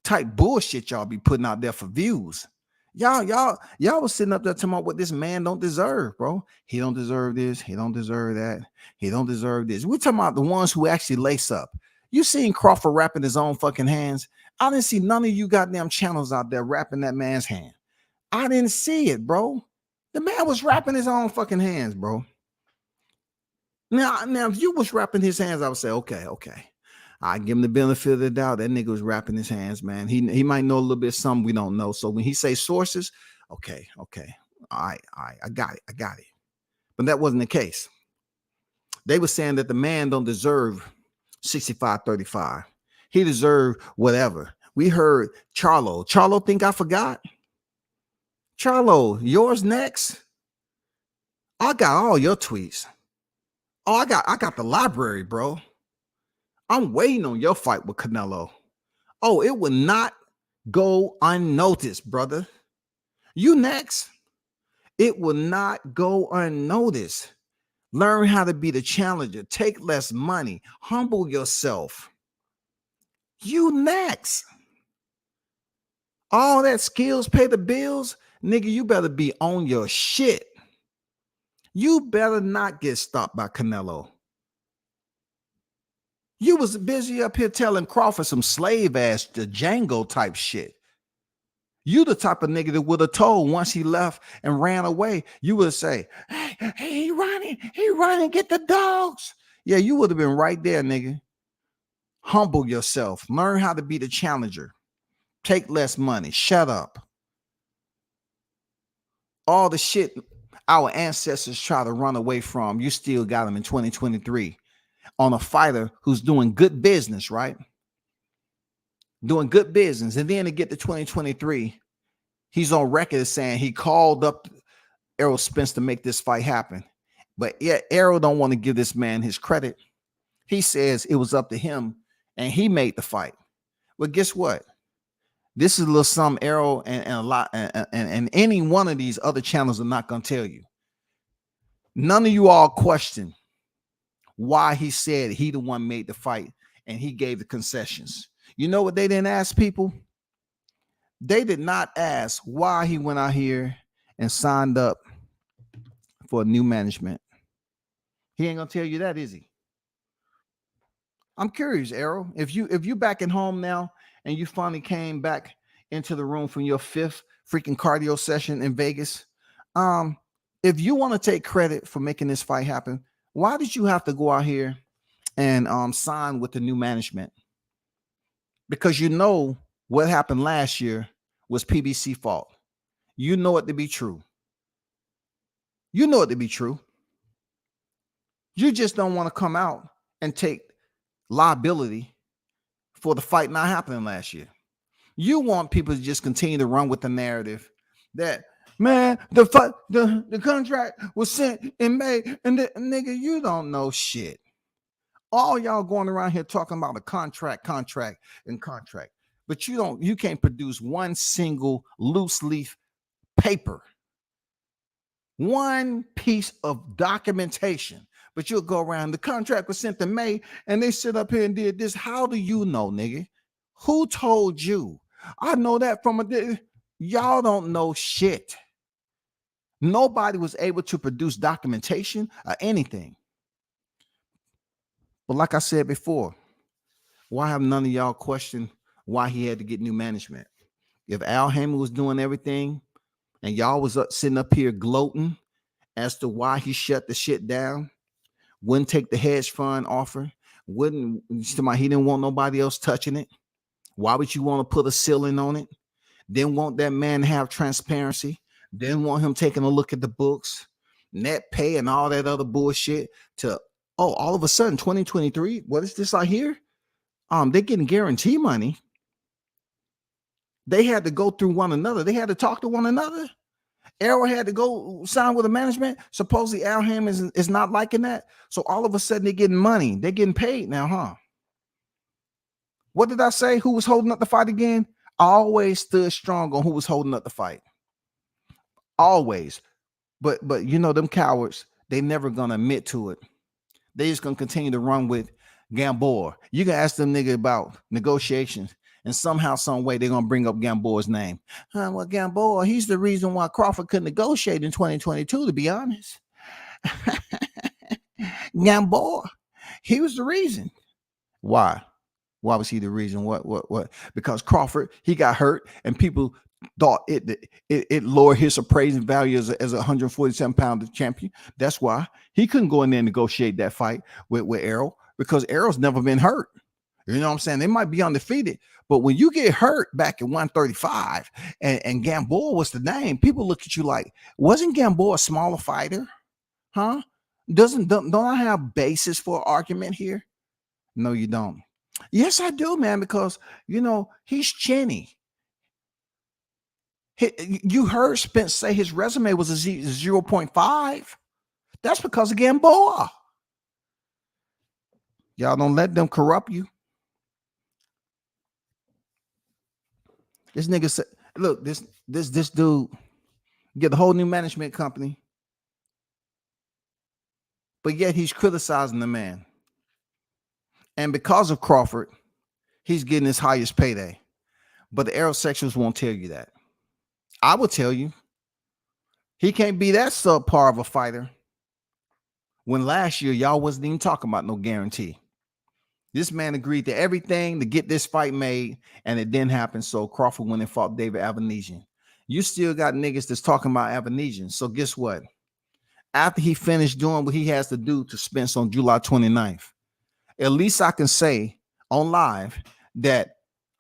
type bullshit y'all be putting out there for views. Y'all was sitting up there talking about what this man don't deserve, bro. He don't deserve this. He don't deserve that. He don't deserve this. We're talking about the ones who actually lace up. You seen Crawford wrapping his own fucking hands? I didn't see none of you goddamn channels out there wrapping that man's hand. I didn't see it, bro. The man was wrapping his own fucking hands, bro. Now, if you was wrapping his hands, I would say, okay. I give him the benefit of the doubt. That nigga was wrapping his hands, man. He might know a little bit of something we don't know. So when he say sources, okay. All right, I got it. But that wasn't the case. They were saying that the man don't deserve 65-35. He deserved whatever. We heard Charlo. Charlo think I forgot? Charlo, yours next? I got all your tweets. Oh, I got the library, bro. I'm waiting on your fight with Canelo. Oh, it will not go unnoticed, brother. You next. It will not go unnoticed. Learn how to be the challenger. Take less money. Humble yourself. You next. All that skills pay the bills, nigga. You better be on your shit. You better not get stopped by Canelo. You was busy up here telling Crawford some slave ass the Django type shit. You the type of nigga that would have told once he left and ran away, you would say, hey, he running, get the dogs. Yeah, you would have been right there, nigga. Humble yourself. Learn how to be the challenger. Take less money. Shut up. All the shit our ancestors try to run away from, you still got them in 2023 on a fighter who's doing good business, right? Doing good business. And then to get to 2023, he's on record as saying he called up Errol Spence to make this fight happen. But yet Errol don't want to give this man his credit. He says it was up to him and he made the fight. Well, guess what? This is a little some Errol and a lot and any one of these other channels are not going to tell you. None of you all question why he said he the one made the fight and he gave the concessions. You know what they didn't ask people? They did not ask why he went out here and signed up for a new management. He ain't gonna tell you that, is he? I'm curious, Errol. If you back at home now and you finally came back into the room from your 5th freaking cardio session in Vegas, if you want to take credit for making this fight happen, why did you have to go out here and sign with the new management? Because you know what happened last year was PBC fault. You know it to be true. You know it to be true. You just don't want to come out and take liability for the fight not happening last year. You want people to just continue to run with the narrative that, man, the contract was sent in May, and nigga, you don't know shit. All y'all going around here talking about a contract, but you can't produce one single loose leaf paper, one piece of documentation. But you'll go around, the contract was sent to May, and they sit up here and did this. How do you know, nigga? Who told you? I know that from y'all don't know shit. Nobody was able to produce documentation or anything. But like I said before, why have none of y'all questioned why he had to get new management? If Al Haymon was doing everything and y'all was sitting up here gloating as to why he shut the shit down, wouldn't take the hedge fund offer, he didn't want nobody else touching it. Why would you want to put a ceiling on it? Didn't want that man to have transparency. Didn't want him taking a look at the books, net pay and all that other bullshit to, all of a sudden 2023, what is this I hear? They're getting guarantee money. They had to go through one another. They had to talk to one another. Errol had to go sign with the management. Supposedly Al Haymon is not liking that. So all of a sudden they're getting money. They're getting paid now, huh? What did I say? Who was holding up the fight again? I always stood strong on who was holding up the fight. Always. But you know, them cowards, they never gonna admit to it. They just gonna continue to run with Gamboa. You can ask them nigga about negotiations, and somehow, some way, they're gonna bring up Gamboa's name. Well, Gamboa, he's the reason why Crawford couldn't negotiate in 2022, to be honest. Gamboa, he was the reason. Why? Why was he the reason? What? Because Crawford, he got hurt, and people thought it lowered his appraising value as a 147-pound champion. That's why he couldn't go in there and negotiate that fight with Errol, because Errol's never been hurt. You know what I'm saying? They might be undefeated, but when you get hurt back at 135 and Gamboa was the name, people look at you like, wasn't Gamboa a smaller fighter? Huh? Don't I have basis for argument here? No, you don't. Yes, I do, man, because, you know, he's chinny. You heard Spence say his resume was a 0.5. That's because of Gamboa. Y'all don't let them corrupt you. This nigga said, look, this dude get a whole new management company, but yet he's criticizing the man. And because of Crawford, he's getting his highest payday. But the aerosexuals won't tell you that. I will tell you, he can't be that subpar of a fighter when last year y'all wasn't even talking about no guarantee. This man agreed to everything to get this fight made, and it didn't happen. So Crawford went and fought David Avanesian. You still got niggas that's talking about Avanesian. So guess what? After he finished doing what he has to do to Spence on July 29th, at least I can say on live that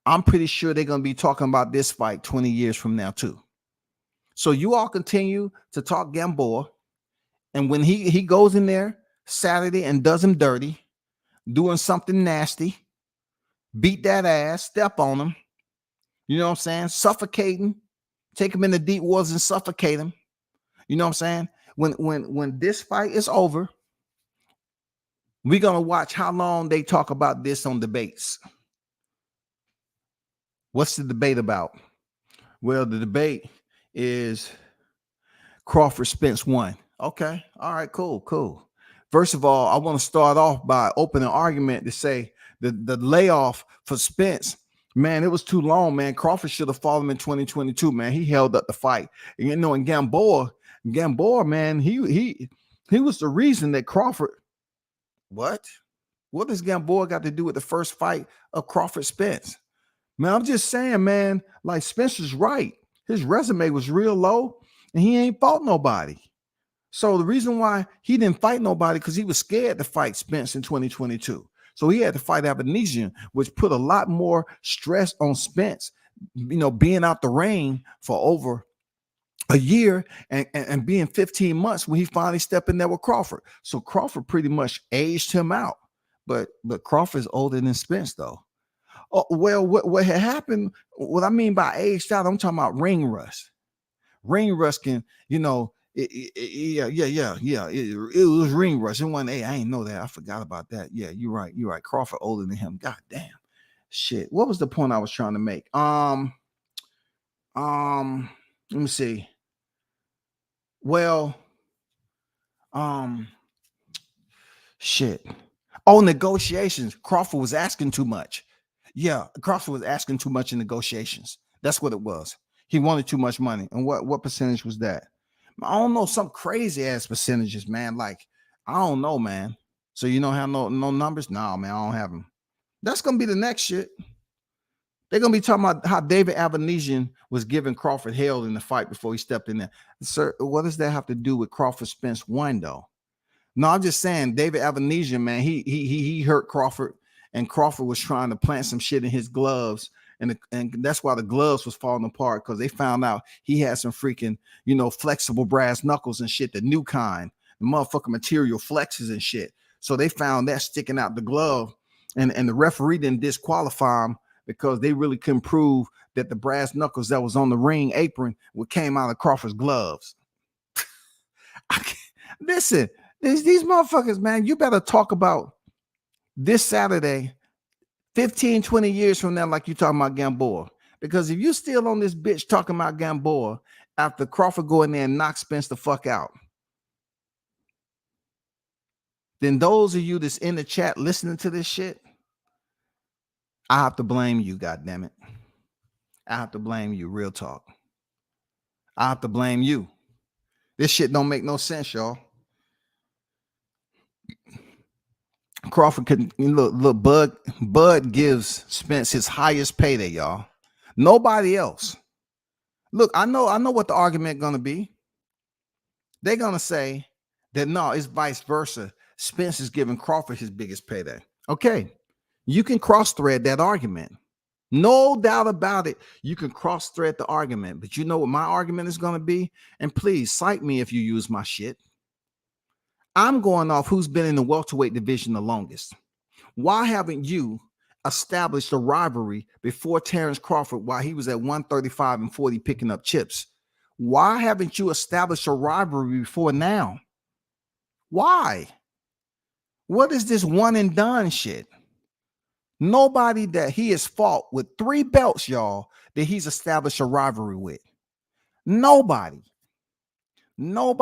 I'm pretty sure they're going to be talking about this fight 20 years from now too. So you all continue to talk Gamboa, and when he goes in there Saturday and does him dirty, doing something nasty, beat that ass, step on him, you know what I'm saying? Suffocating, take him in the deep waters and suffocate him. You know what I'm saying? When this fight is over, we're gonna watch how long they talk about this on debates. What's the debate about? Well, the debate is Crawford Spence won. Okay, all right, cool. First of all, I want to start off by opening an argument to say the layoff for Spence, man, it was too long, man. Crawford should have fought him in 2022, man. He held up the fight. And, you know, in Gamboa, man, he was the reason that Crawford. What does Gamboa got to do with the first fight of Crawford Spence? Man, I'm just saying, man, like Spencer's right. His resume was real low and he ain't fought nobody. So the reason why he didn't fight nobody, because he was scared to fight Spence in 2022. So he had to fight Avanesian, which put a lot more stress on Spence, you know, being out the ring for over a year and being 15 months when he finally stepped in there with Crawford. So Crawford pretty much aged him out. But Crawford's older than Spence, though. Oh, well, what had happened, what I mean by aged out, I'm talking about ring rust. Ring rust can, you know, yeah. It was ring rust. It wasn't, hey, I ain't know that. I forgot about that. Yeah, you're right. Crawford older than him. God damn. Shit. What was the point I was trying to make? Let me see. Well, shit. Oh, negotiations. Crawford was asking too much. Yeah, Crawford was asking too much in negotiations. That's what it was. He wanted too much money. And what percentage was that? I don't know, some crazy ass percentages, man. Like, I don't know, man. So you don't have no numbers? No, man, I don't have them. That's gonna be the next shit. They're gonna be talking about how David Avanesian was giving Crawford hell in the fight before he stepped in there. Sir, what does that have to do with Crawford Spence won, though? No, I'm just saying David Avanesian, man, he hurt Crawford, and Crawford was trying to plant some shit in his gloves, and that's why the gloves was falling apart, because they found out he had some freaking, you know, flexible brass knuckles and shit, the new kind, the motherfucking material flexes and shit. So they found that sticking out the glove, and the referee didn't disqualify him because they really couldn't prove that the brass knuckles that was on the ring apron came out of Crawford's gloves. Listen. These motherfuckers, man, you better talk about this Saturday, 15, 20 years from now, like you talking about Gamboa. Because if you still on this bitch talking about Gamboa after Crawford go in there and knock Spence the fuck out, then those of you that's in the chat listening to this shit, I have to blame you, goddammit. I have to blame you, real talk. I have to blame you. This shit don't make no sense, y'all. Crawford could look. Bud gives Spence his highest payday, y'all. Nobody else. Look, I know what the argument gonna be. They're gonna say that no, it's vice versa. Spence is giving Crawford his biggest payday. Okay, you can cross-thread that argument. No doubt about it. You can cross-thread the argument, but you know what my argument is gonna be? And please cite me if you use my shit. I'm going off who's been in the welterweight division the longest. Why haven't you established a rivalry before Terrence Crawford while he was at 135 and 40 picking up chips? Why haven't you established a rivalry before now? Why? What is this one and done shit? Nobody that he has fought with 3 belts, y'all, that he's established a rivalry with. Nobody, bro.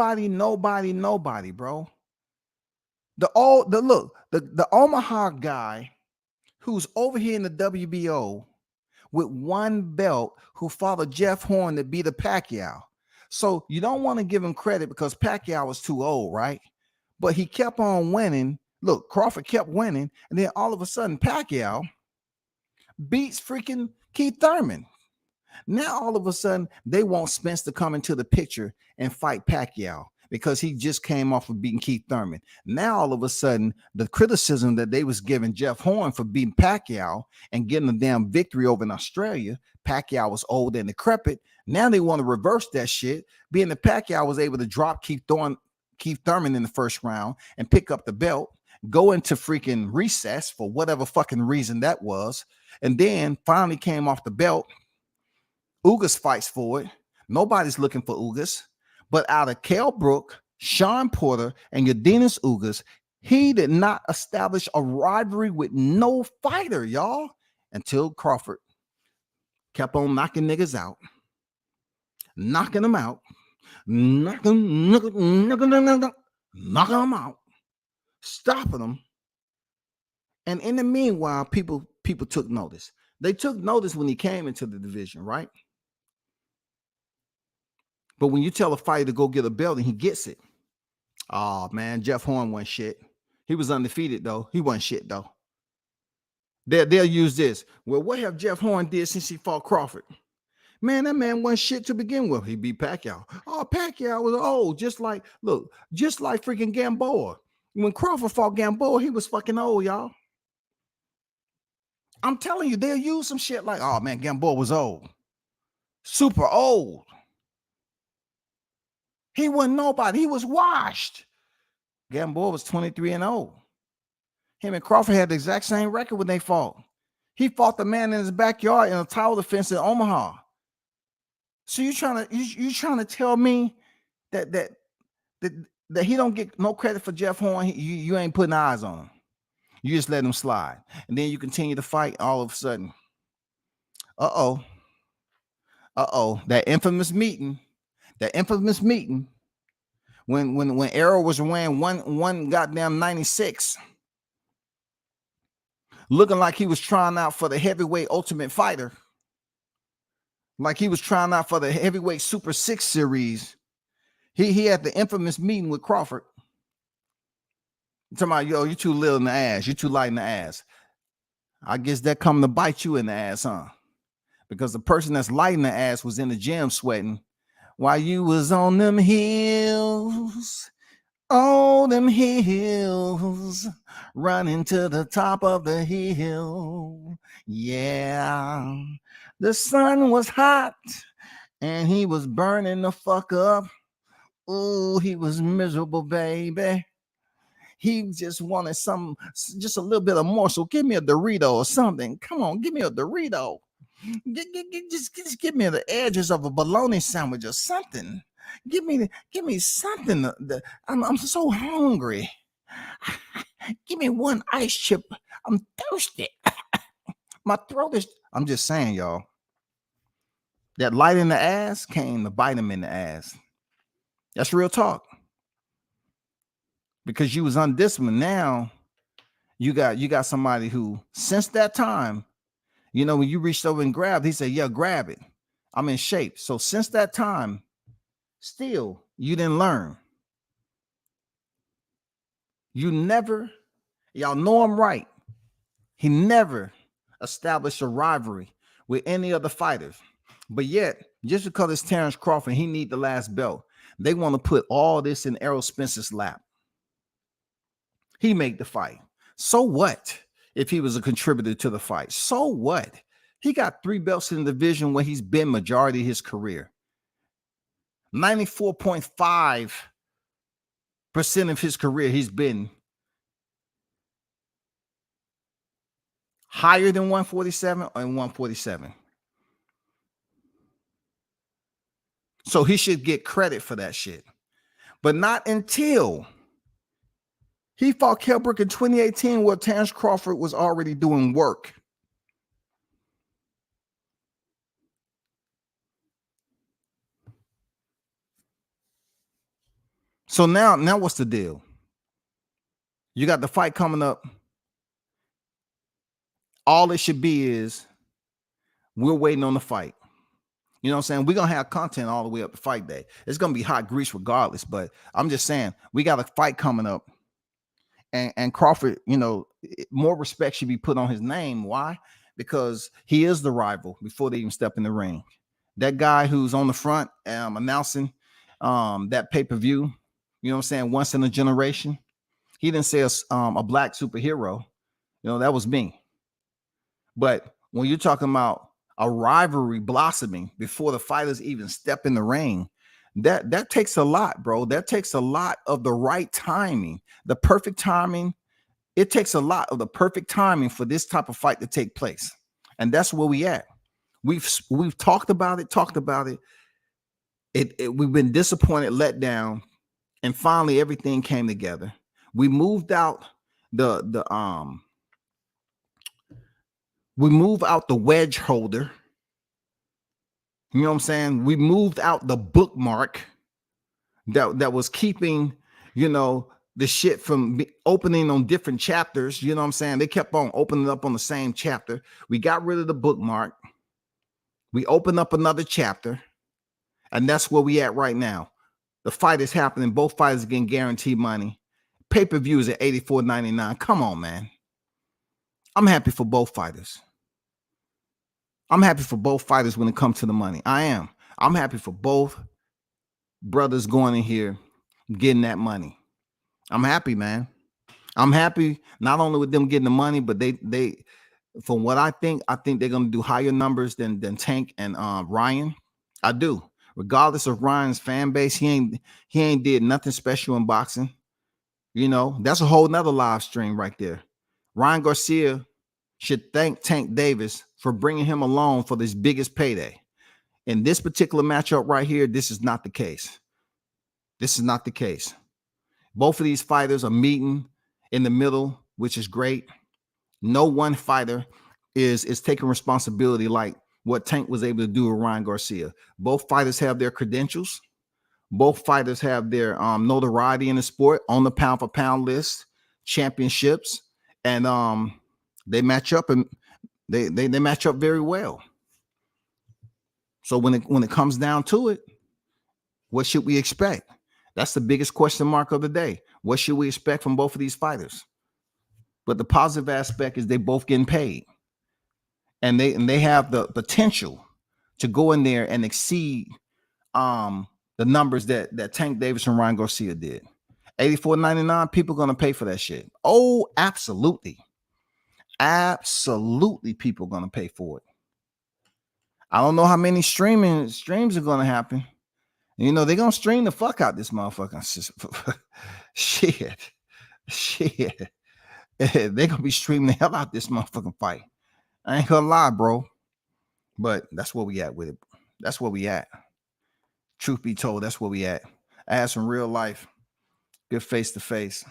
The Omaha guy who's over here in the WBO with one belt who followed Jeff Horn to beat a Pacquiao. So you don't want to give him credit because Pacquiao was too old, right? But he kept on winning. Look, Crawford kept winning, and then all of a sudden Pacquiao beats freaking Keith Thurman. Now all of a sudden they want Spence to come into the picture and fight Pacquiao because he just came off of beating Keith Thurman. Now all of a sudden the criticism that they was giving Jeff Horn for beating Pacquiao and getting a damn victory over in Australia, Pacquiao was old and decrepit. Now they want to reverse that shit, being that Pacquiao was able to drop Keith Thurman in the first round and pick up the belt, go into freaking recess for whatever fucking reason that was, and then finally came off the belt. Ugas fights for it. Nobody's looking for Ugas. But out of Kell Brook, Sean Porter, and Yadinas Ugas, he did not establish a rivalry with no fighter, y'all, until Crawford kept on knocking niggas out, knocking them out, knocking them out, stopping them. And in the meanwhile, people took notice. They took notice when he came into the division, right? But when you tell a fighter to go get a belt and he gets it, oh man, Jeff Horn wasn't shit. He was undefeated though. He wasn't shit though. They'll use this. Well, what have Jeff Horn did since he fought Crawford? Man, that man wasn't shit to begin with. He beat Pacquiao. Oh, Pacquiao was old, just like freaking Gamboa. When Crawford fought Gamboa, he was fucking old, y'all. I'm telling you, they'll use some shit like, oh man, Gamboa was old. Super old. He wasn't nobody. He was washed. Gamboa was 23-0. Him and Crawford had the exact same record when they fought. He fought the man in his backyard in a title defense in Omaha. So you trying to tell me that he don't get no credit for Jeff Horn? You ain't putting eyes on him. You just let him slide, and then you continue to fight. All of a sudden, that infamous meeting when Arrow was weighing one goddamn 96, looking like he was trying out for the heavyweight Ultimate Fighter, like he was trying out for the heavyweight Super 6 series. He had the infamous meeting with Crawford. I'm talking about, yo, you too little in the ass, you too light in the ass. I guess that come to bite you in the ass, huh? Because the person that's light in the ass was in the gym sweating while you was on them hills, running to the top of the hill. Yeah, the sun was hot and he was burning the fuck up. Ooh, he was miserable, baby. He just wanted just a little bit of more. So give me a Dorito or something. Come on, give me a Dorito. Just give me the edges of a bologna sandwich or something. Give me something. I'm so hungry. Give me one ice chip. I'm thirsty. My throat is. I'm just saying, y'all. That light in the ass came to bite him in the ass. That's real talk. Because you was undisciplined. Now you got somebody who, since that time, you know, when you reached over and grabbed, he said, yeah, grab it. I'm in shape. So since that time, still, you didn't learn. You never, y'all know I'm right. He never established a rivalry with any other fighters. But yet, just because it's Terrence Crawford, he need the last belt. They want to put all this in Errol Spence's lap. He made the fight. So what if he was a contributor to the fight? So what? He got 3 belts in the division where he's been majority of his career. 94.5% of his career, he's been higher than 147 or 147. So he should get credit for that shit. But not until he fought Kell Brook in 2018 where Terrence Crawford was already doing work. So now what's the deal? You got the fight coming up. All it should be is We're waiting on the fight. You know what I'm saying? We're going to have content all the way up to fight day. It's going to be hot grease regardless, but I'm just saying we got a fight coming up. And Crawford, you know, more respect should be put on his name. Why? Because he is the rival before they even step in the ring. That guy who's on the front announcing that pay-per-view, you know what I'm saying, once in a generation. He didn't say a black superhero. You know, that was me. But when you're talking about a rivalry blossoming before the fighters even step in the ring, that takes a lot, bro. That takes a lot of the right timing, the perfect timing. It takes a lot of the perfect timing for this type of fight to take place. And that's where we at. We've talked about it. We've been disappointed, let down, and finally everything came together. We moved out we move out the wedge holder. You know what I'm saying? We moved out the bookmark that was keeping, you know, the shit from opening on different chapters. You know what I'm saying? They kept on opening up on the same chapter. We got rid of the bookmark. We opened up another chapter. And that's where we at right now. The fight is happening. Both fighters are getting guaranteed money. Pay-per-view is at $84.99. Come on, man. I'm happy for both fighters. I'm happy for both fighters when it comes to the money. I am. I'm happy for both brothers going in here getting that money. I'm happy, man. I'm happy not only with them getting the money, but they from what I think they're gonna do higher numbers than Tank and Ryan. I do. Regardless of Ryan's fan base, he ain't did nothing special in boxing. You know, that's a whole nother live stream right there. Ryan Garcia should thank Tank Davis for bringing him along for this biggest payday. In this particular matchup right here, this is not the case. This is not the case. Both of these fighters are meeting in the middle, which is great. No one fighter is taking responsibility like what Tank was able to do with Ryan Garcia. Both fighters have their credentials. Both fighters have their notoriety in the sport on the pound for pound list, championships, and they match up and they match up very well. So when it comes down to it, what should we expect? That's the biggest question mark of the day. What should we expect from both of these fighters? But the positive aspect is they both getting paid. And they have the potential to go in there and exceed the numbers that Tank Davis and Ryan Garcia did. $84.99, people going to pay for that shit. Oh, absolutely. Absolutely, people going to pay for it. I don't know how many streams are going to happen. You know, they're going to stream the fuck out this motherfucker. Shit. They're going to be streaming the hell out this motherfucking fight. I ain't gonna lie, bro. But that's where we at with it. That's where we at. Truth be told, that's where we at. I had some real life, good face to face.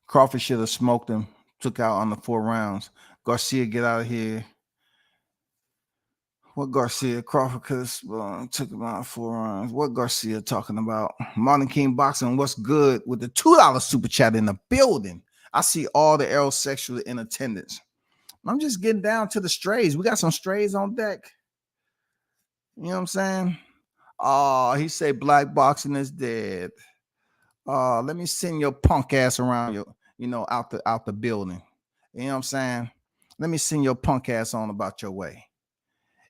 Crawford should have smoked him, took out on the 4 rounds. Garcia, get out of here. What Garcia? Crawford could have took him out 4 rounds. What Garcia talking about? Martin King Boxing, what's good with the $2 super chat in the building? I see all the aerosexual in attendance. I'm just getting down to the strays. We got some strays on deck. You know what I'm saying? Oh, he say black boxing is dead. Let me send your punk ass around out the building. You know what I'm saying? Let me send your punk ass on about your way.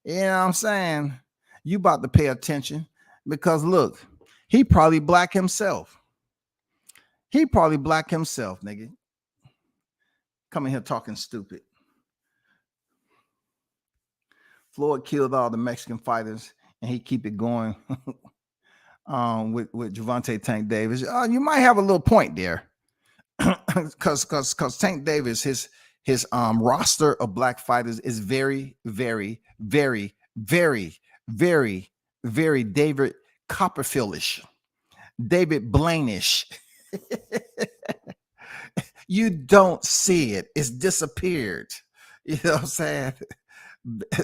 You know what I'm saying? You about to pay attention because look, he probably black himself. Nigga. Coming here talking stupid. Floyd killed all the Mexican fighters and he keep it going with Gervonta Tank Davis. You might have a little point there. Because Tank Davis, his roster of black fighters is very, very, very, very, very, very David Copperfieldish, David Blaine-ish. You don't see it. It's disappeared. You know what I'm saying?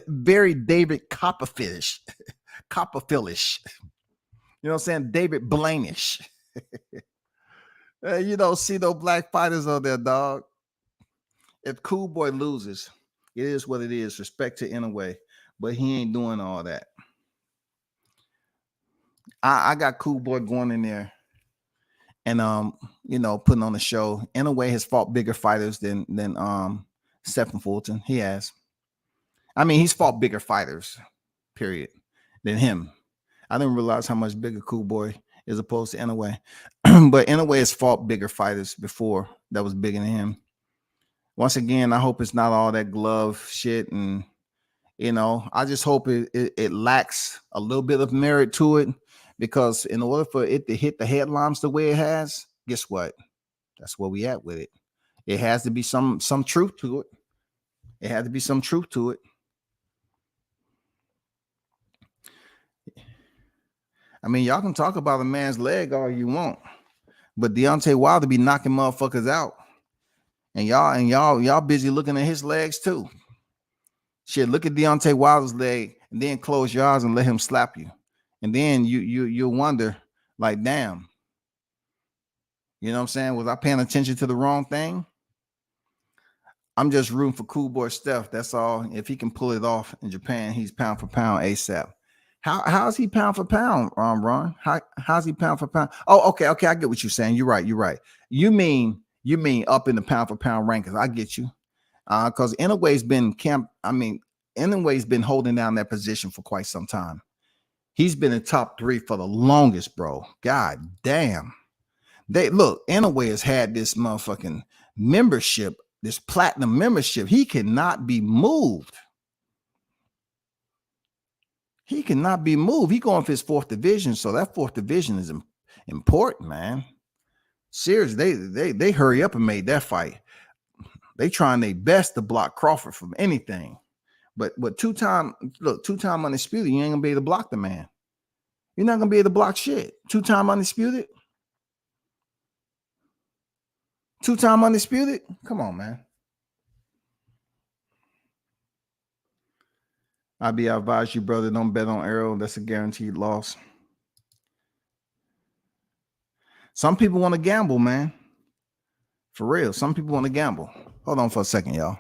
Very David Copperfieldish. You know what I'm saying? David Blaine-ish. You don't see no black fighters on there, dog. If Cool Boy loses, it is what it is. Respect to Inoue, but he ain't doing all that. I got Cool Boy going in there and putting on the show. Inoue has fought bigger fighters than Stephen Fulton. He has. I mean, he's fought bigger fighters, period, than him. I didn't realize how much bigger Cool Boy is opposed to Inoue. But Inoue has fought bigger fighters before that was bigger than him. Once again, I hope it's not all that glove shit. And, I just hope it lacks a little bit of merit to it, because in order for it to hit the headlines the way it has, guess what? That's where we at with it. It has to be some truth to it. It had to be some truth to it. I mean, y'all can talk about a man's leg all you want, but Deontay Wilder be knocking motherfuckers out, and y'all busy looking at his legs too. Shit, look at Deontay Wilder's leg, and then close your eyes and let him slap you, and then you'll wonder, like, damn, you know what I'm saying? Was I paying attention to the wrong thing? I'm just rooting for Cool Boy Steph. That's all. If he can pull it off in Japan, he's pound for pound ASAP. How's he pound for pound, Ron? How's he pound for pound? Oh, okay. I get what you're saying. You're right. You mean up in the pound for pound rankings. I get you. Because Inoue's been holding down that position for quite some time. He's been in top 3 for the longest, bro. God damn. Inoue has had this motherfucking membership, this platinum membership. He cannot be moved. He cannot be moved. He going for his 4th division, so that 4th division is important, man. Seriously, they hurry up and made that fight. They trying their best to block Crawford from anything, but two-time undisputed, you ain't gonna be able to block the man. You're not gonna be able to block shit. 2-time undisputed. 2-time undisputed. Come on, man. I advise you, brother, don't bet on Arrow. That's a guaranteed loss. Some people want to gamble, man. For real. Some people want to gamble. Hold on for a second, y'all.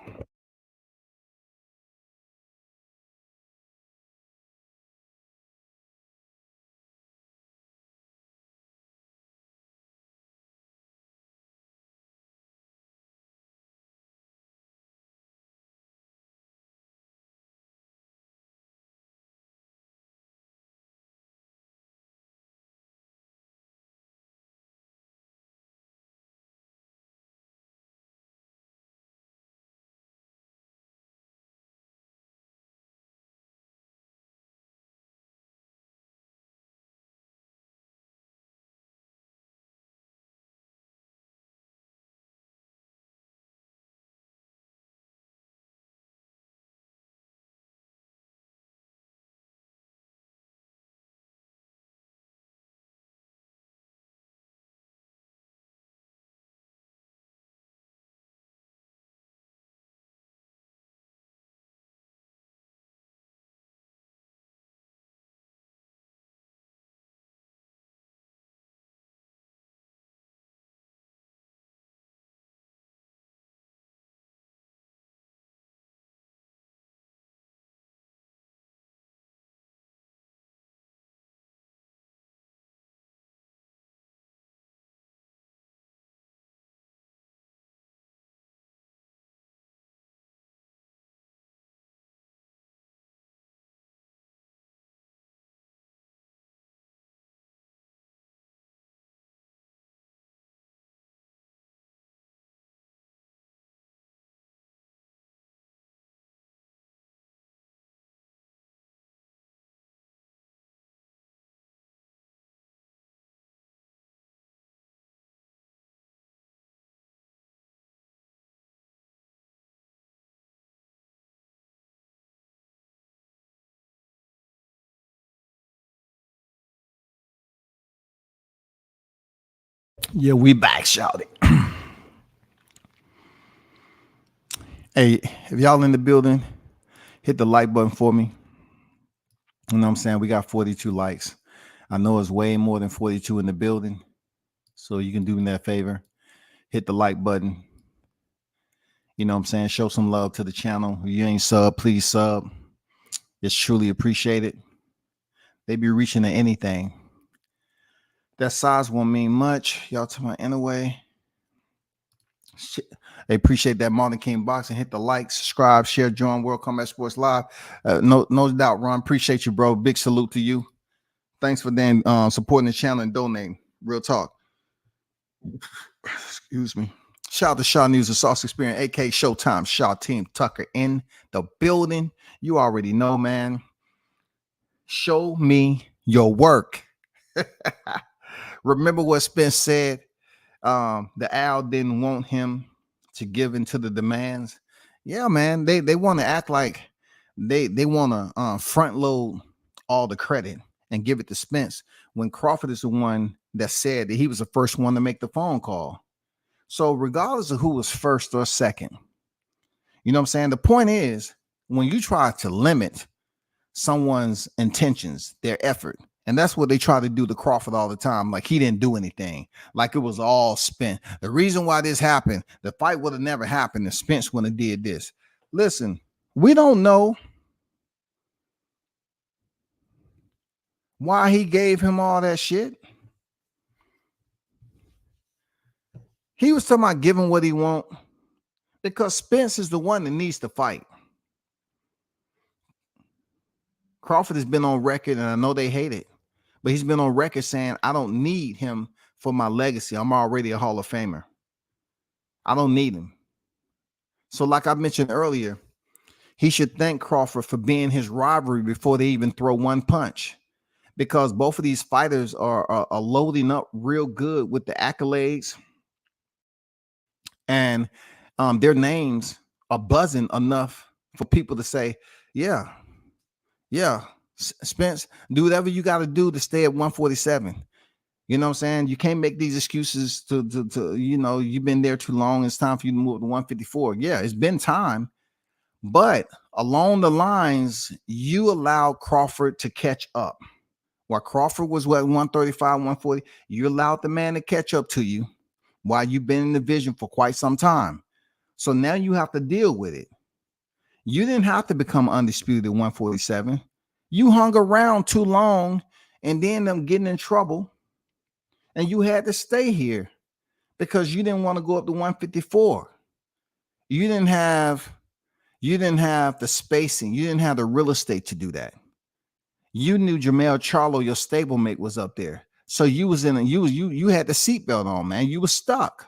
Yeah, we back, shouting. Hey, if y'all in the building, hit the like button for me. You know what I'm saying? We got 42 likes. I know it's way more than 42 in the building. So you can do me that favor. Hit the like button. You know what I'm saying? Show some love to the channel. If you ain't sub, please sub. It's truly appreciated. They be reaching to anything. That size won't mean much. Y'all to my anyway. I appreciate that Martin King boxing. Hit the like, subscribe, share, join World Combat Sports Live. No doubt, Ron. Appreciate you, bro. Big salute to you. Thanks for then supporting the channel and donating. Real talk. Excuse me. Shout out to Shaw News and Sauce Experience, AK Showtime, Shaw Team Tucker in the building. You already know, man. Show me your work. Remember what Spence said? The Al didn't want him to give into the demands. Yeah, man. They want to act like they want to front load all the credit and give it to Spence when Crawford is the one that said that he was the first one to make the phone call. So regardless of who was first or second, you know what I'm saying? The point is, when you try to limit someone's intentions, their effort, and that's what they try to do to Crawford all the time. Like he didn't do anything, like it was all Spence. The reason why this happened, the fight would have never happened if Spence wouldn't have did this. Listen, we don't know why he gave him all that shit. He was talking about giving what he want because Spence is the one that needs to fight. Crawford has been on record, and I know they hate it, but he's been on record saying, I don't need him for my legacy. I'm already a Hall of Famer. I don't need him. So like I mentioned earlier, he should thank Crawford for being his rivalry before they even throw one punch, because both of these fighters are loading up real good with the accolades, and their names are buzzing enough for people to say, yeah, Spence, do whatever you got to do to stay at 147. You know what I'm saying? You can't make these excuses to you know, you've been there too long. It's time for you to move to 154. Yeah, it's been time. But along the lines, you allowed Crawford to catch up. While Crawford was what, 135, 140, you allowed the man to catch up to you while you've been in the division for quite some time. So now you have to deal with it. You didn't have to become undisputed at 147. You hung around too long and then them getting in trouble. And you had to stay here because you didn't want to go up to 154. You didn't have the spacing. You didn't have the real estate to do that. You knew Jermell Charlo, your stablemate, was up there. So you was in you had the seatbelt on, man. You were stuck.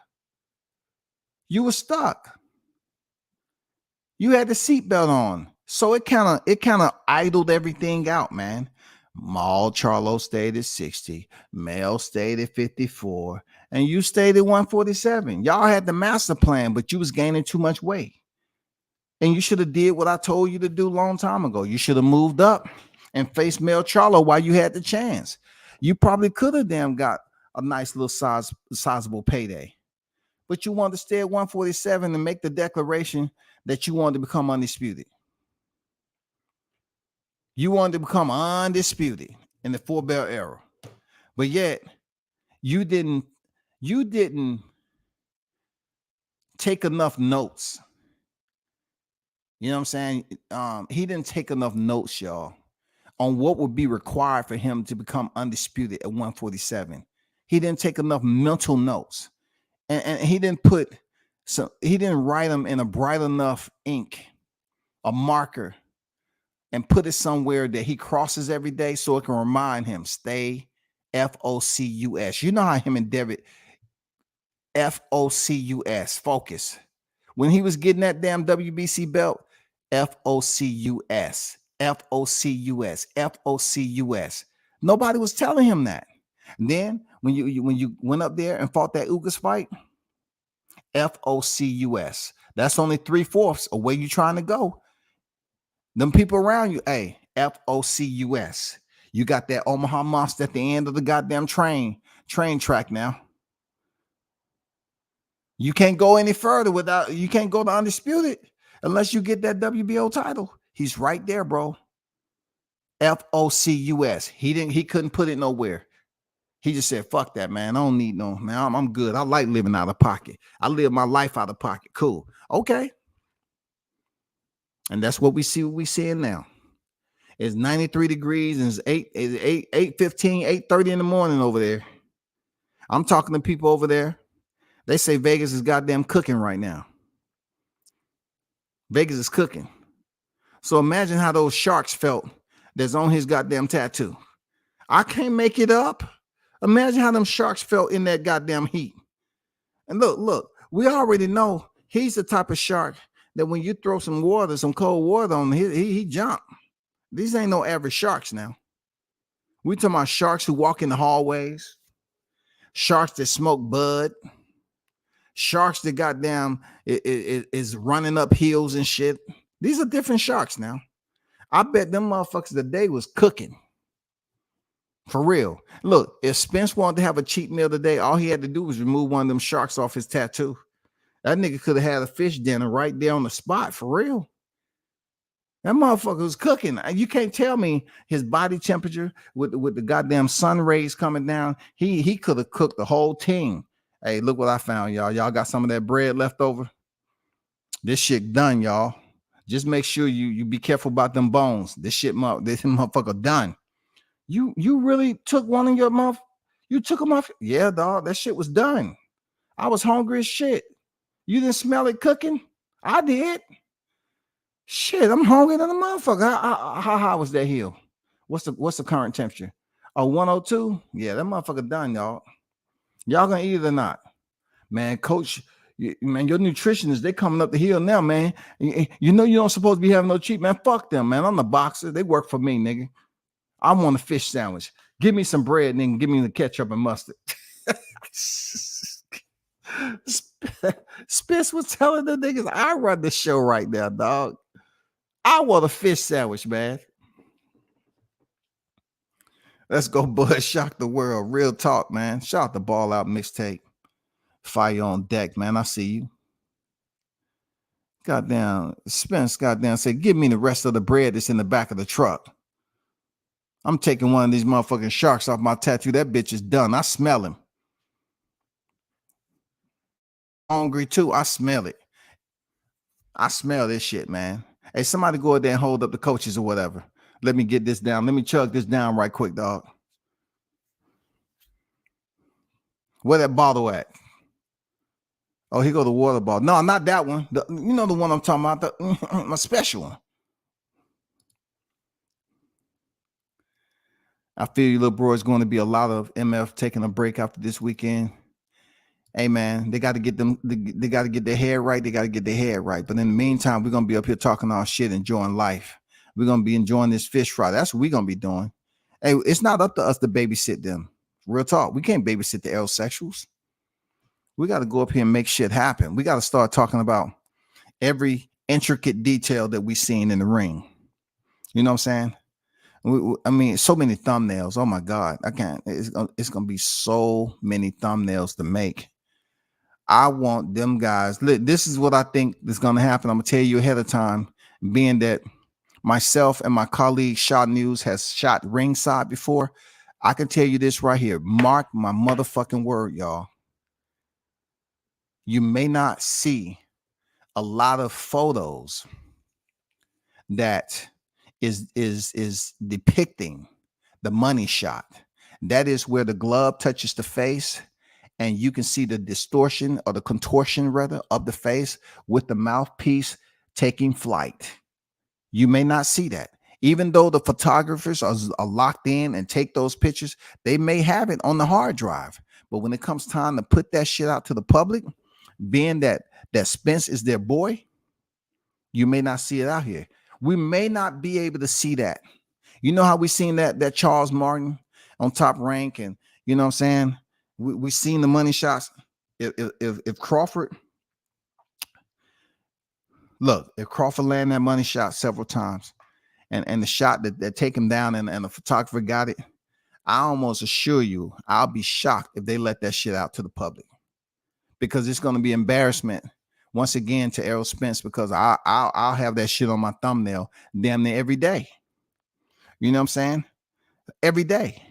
You were stuck. You had the seatbelt on. So it kind of idled everything out, man. Maul Charlo stayed at 60. Mel stayed at 54. And you stayed at 147. Y'all had the master plan, but you was gaining too much weight. And you should have did what I told you to do a long time ago. You should have moved up and faced Mel Charlo while you had the chance. You probably could have damn got a nice little sizable payday. But you wanted to stay at 147 and make the declaration that you wanted to become undisputed. You wanted to become undisputed in the 4-belt era. But yet, you didn't take enough notes. You know what I'm saying? He didn't take enough notes, y'all, on what would be required for him to become undisputed at 147. He didn't take enough mental notes. And he didn't write them in a bright enough ink, a marker, and put it somewhere that he crosses every day so it can remind him, stay F-O-C-U-S. You know how him and David, F-O-C-U-S, focus. When he was getting that damn WBC belt, F-O-C-U-S, F-O-C-U-S, F-O-C-U-S. Nobody was telling him that. And then when you went up there and fought that Ugas fight, F-O-C-U-S. That's only 3/4 of where you trying to go. Them people around you, hey, F-O-C-U-S. You got that Omaha monster at the end of the goddamn train track now. You can't go any further you can't go to undisputed unless you get that WBO title. He's right there, bro. F-O-C-U-S. He couldn't put it nowhere. He just said, fuck that, man. I don't need no, man. I'm good. I like living out of pocket. I live my life out of pocket. Cool. Okay. And that's what we seeing now. It's 93 degrees and it's 8:15, 8:30 in the morning over there. I'm talking to people over there. They say Vegas is goddamn cooking right now. Vegas is cooking. So imagine how those sharks felt that's on his goddamn tattoo. I can't make it up. Imagine how them sharks felt in that goddamn heat. And look, we already know he's the type of shark that when you throw some cold water on him, he jump. These ain't no average sharks now. We talking about sharks who walk in the hallways, sharks that smoke bud, sharks that goddamn is running up hills and shit. These are different sharks now. I bet them motherfuckers today was cooking. For real. Look, if Spence wanted to have a cheat meal today, all he had to do was remove one of them sharks off his tattoo. That nigga could have had a fish dinner right there on the spot, for real. That motherfucker was cooking. You can't tell me his body temperature with the goddamn sun rays coming down. He could have cooked the whole team. Hey, look what I found, y'all. Y'all got some of that bread left over? This shit done, y'all. Just make sure you be careful about them bones. This motherfucker done. You really took one of your mouth? You took them off? Yeah, dog. That shit was done. I was hungry as shit. You didn't smell it cooking? I did. Shit, I'm hungry than a motherfucker. How high was that hill? What's the current temperature? Oh, 102? Yeah, that motherfucker done, y'all. Y'all gonna eat it or not? Man, coach, man, your nutritionists, they coming up the hill now, man. You know you don't supposed to be having no cheat, man. Fuck them, man. I'm the boxer. They work for me, nigga. I want a fish sandwich. Give me some bread, nigga. Give me the ketchup and mustard. Spence was telling the niggas, I run the show right now, dog. I want a fish sandwich, man. Let's go, Bud. Shock the world. Real talk, man. Shout the Ball Out mixtape. Fire on deck, man. I see you. Goddamn, Spence, goddamn, say, give me the rest of the bread that's in the back of the truck. I'm taking one of these motherfucking sharks off my tattoo. That bitch is done. I smell him. Hungry too. I smell it. I smell this shit, man. Hey, somebody go out there and hold up the coaches or whatever. Let me get this down. Let me chug this down right quick, dog. Where that bottle at? Oh, here go the water bottle. No, not that one. You know the one I'm talking about. My special one. I feel you, little bro. It's going to be a lot of MF taking a break after this weekend. Hey, man, they got to get them. They got to get their hair right. They got to get their hair right. But in the meantime, we're going to be up here talking our shit, enjoying life. We're going to be enjoying this fish fry. That's what we're going to be doing. Hey, it's not up to us to babysit them. Real talk. We can't babysit the L-sexuals. We got to go up here and make shit happen. We got to start talking about every intricate detail that we seen in the ring. You know what I'm saying? I mean, so many thumbnails. Oh my God, I can't. It's gonna be so many thumbnails to make. I want them guys. This is what I think is gonna happen. I'm gonna tell you ahead of time, being that myself and my colleague Shot News has shot ringside before. I can tell you this right here. Mark my motherfucking word, y'all. You may not see a lot of photos that is depicting the money shot. That is where the glove touches the face and you can see the distortion or the contortion rather of the face with the mouthpiece taking flight. You may not see that. Even though the photographers are locked in and take those pictures, they may have it on the hard drive. But when it comes time to put that shit out to the public, being that Spence is their boy, you may not see it out here. We may not be able to see that. You know how we seen that Charles Martin on Top Rank, and you know what I'm saying? We seen the money shots. If Crawford, look, if Crawford landed that money shot several times, and the shot that take him down and the photographer got it, I almost assure you, I'll be shocked if they let that shit out to the public, because it's going to be embarrassment once again to Errol Spence, because I'll have that shit on my thumbnail damn near every day. You know what I'm saying? Every day.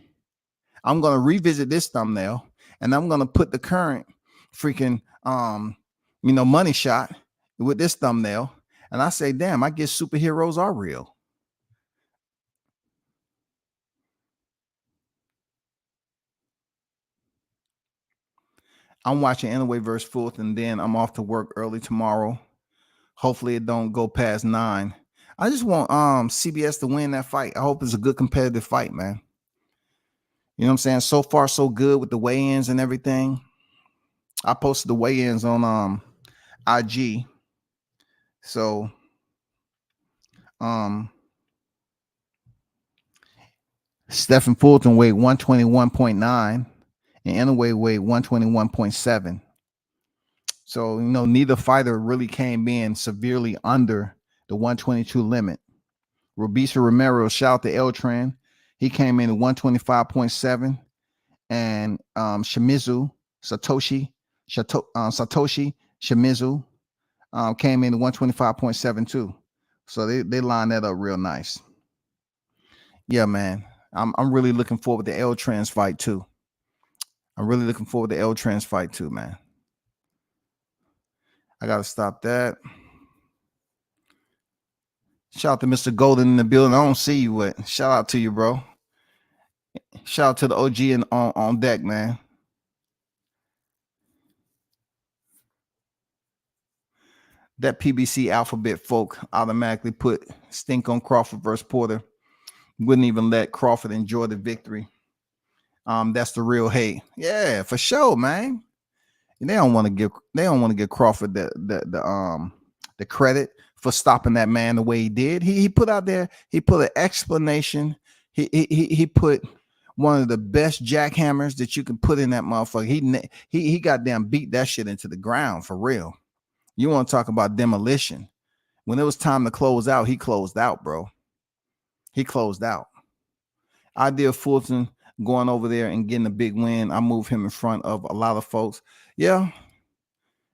I'm gonna revisit this thumbnail and I'm gonna put the current freaking money shot with this thumbnail. And I say, damn, I guess superheroes are real. I'm watching Anyway versus Fulton, and then I'm off to work early tomorrow. Hopefully it don't go past 9. I just want CBS to win that fight. I hope it's a good competitive fight, man. You know what I'm saying? So far, so good with the weigh-ins and everything. I posted the weigh-ins on IG. So Stephen Fulton weighed 121.9 and Anyway weighed 121.7. So, neither fighter really came in severely under the 122 limit. Robisa Romero, shout out to Eltran. He came in at 125.7. And Satoshi Shimizu came in at 125.72. So they lined that up real nice. Yeah, man. I'm really looking forward to Eltran's fight too. Man. I gotta stop that. Shout out to Mr. Golden in the building. I don't see you, but shout out to you, bro. Shout out to the OG and on deck, man. That PBC alphabet folk automatically put stink on Crawford versus Porter. Wouldn't even let Crawford enjoy the victory. That's the real hate. Yeah, for sure, man. And they don't want to give Crawford the credit for stopping that man the way he did. He put out there, he put an explanation. He put one of the best jackhammers that you can put in that motherfucker. He goddamn beat that shit into the ground for real. You want to talk about demolition? When it was time to close out, he closed out, bro. He closed out. Idea Fulton going over there and getting a big win. I move him in front of a lot of folks. Yeah,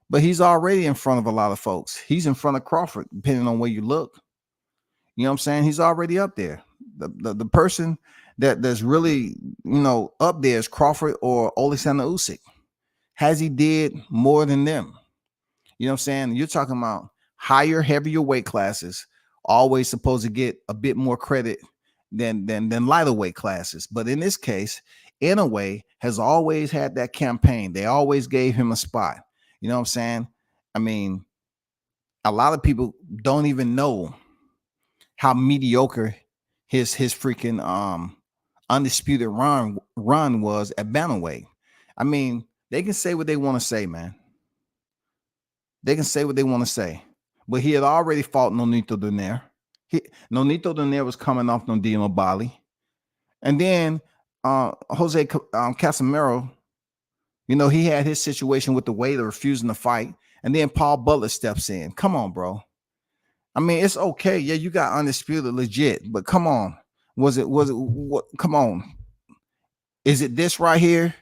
but he's already in front of a lot of folks. He's in front of Crawford, depending on where you look. You know what I'm saying? He's already up there. The person that's really, up there is Crawford or Alexander Usyk. Has he did more than them? You know what I'm saying? You're talking about higher, heavier weight classes, always supposed to get a bit more credit than lighter weight classes. But in this case, Anyway has always had that campaign. They always gave him a spot. You know what I'm saying? I mean, a lot of people don't even know how mediocre his freaking undisputed run was at bantamweight. I mean, they can say what they want to say, man. They can say what they want to say. But he had already fought Nonito Donaire. Nonito Donaire was coming off Nondino Bali. And then Jose Casimiro, he had his situation with the waiter refusing to fight. And then Paul Butler steps in. Come on, bro. I mean, it's okay. Yeah, you got undisputed legit. But come on. Was it what? Come on. Is it this right here?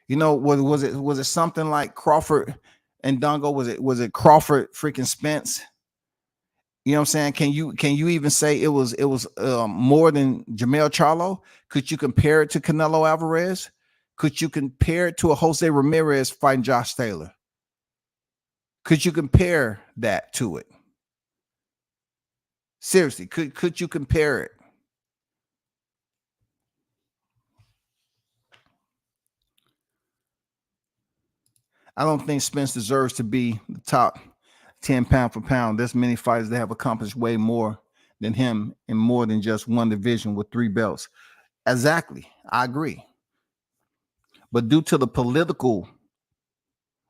Was it something like Crawford and Dongo? Was it Crawford freaking Spence? You know what I'm saying? Can you even say it was more than Jamel Charlo? Could you compare it to Canelo Alvarez? Could you compare it to a Jose Ramirez fighting Josh Taylor? Could you compare that to it? Seriously, could you compare it? I don't think Spence deserves to be the top 10 pound for pound. There's many fighters that have accomplished way more than him in more than just one division with 3 belts. Exactly. I agree. But due to the political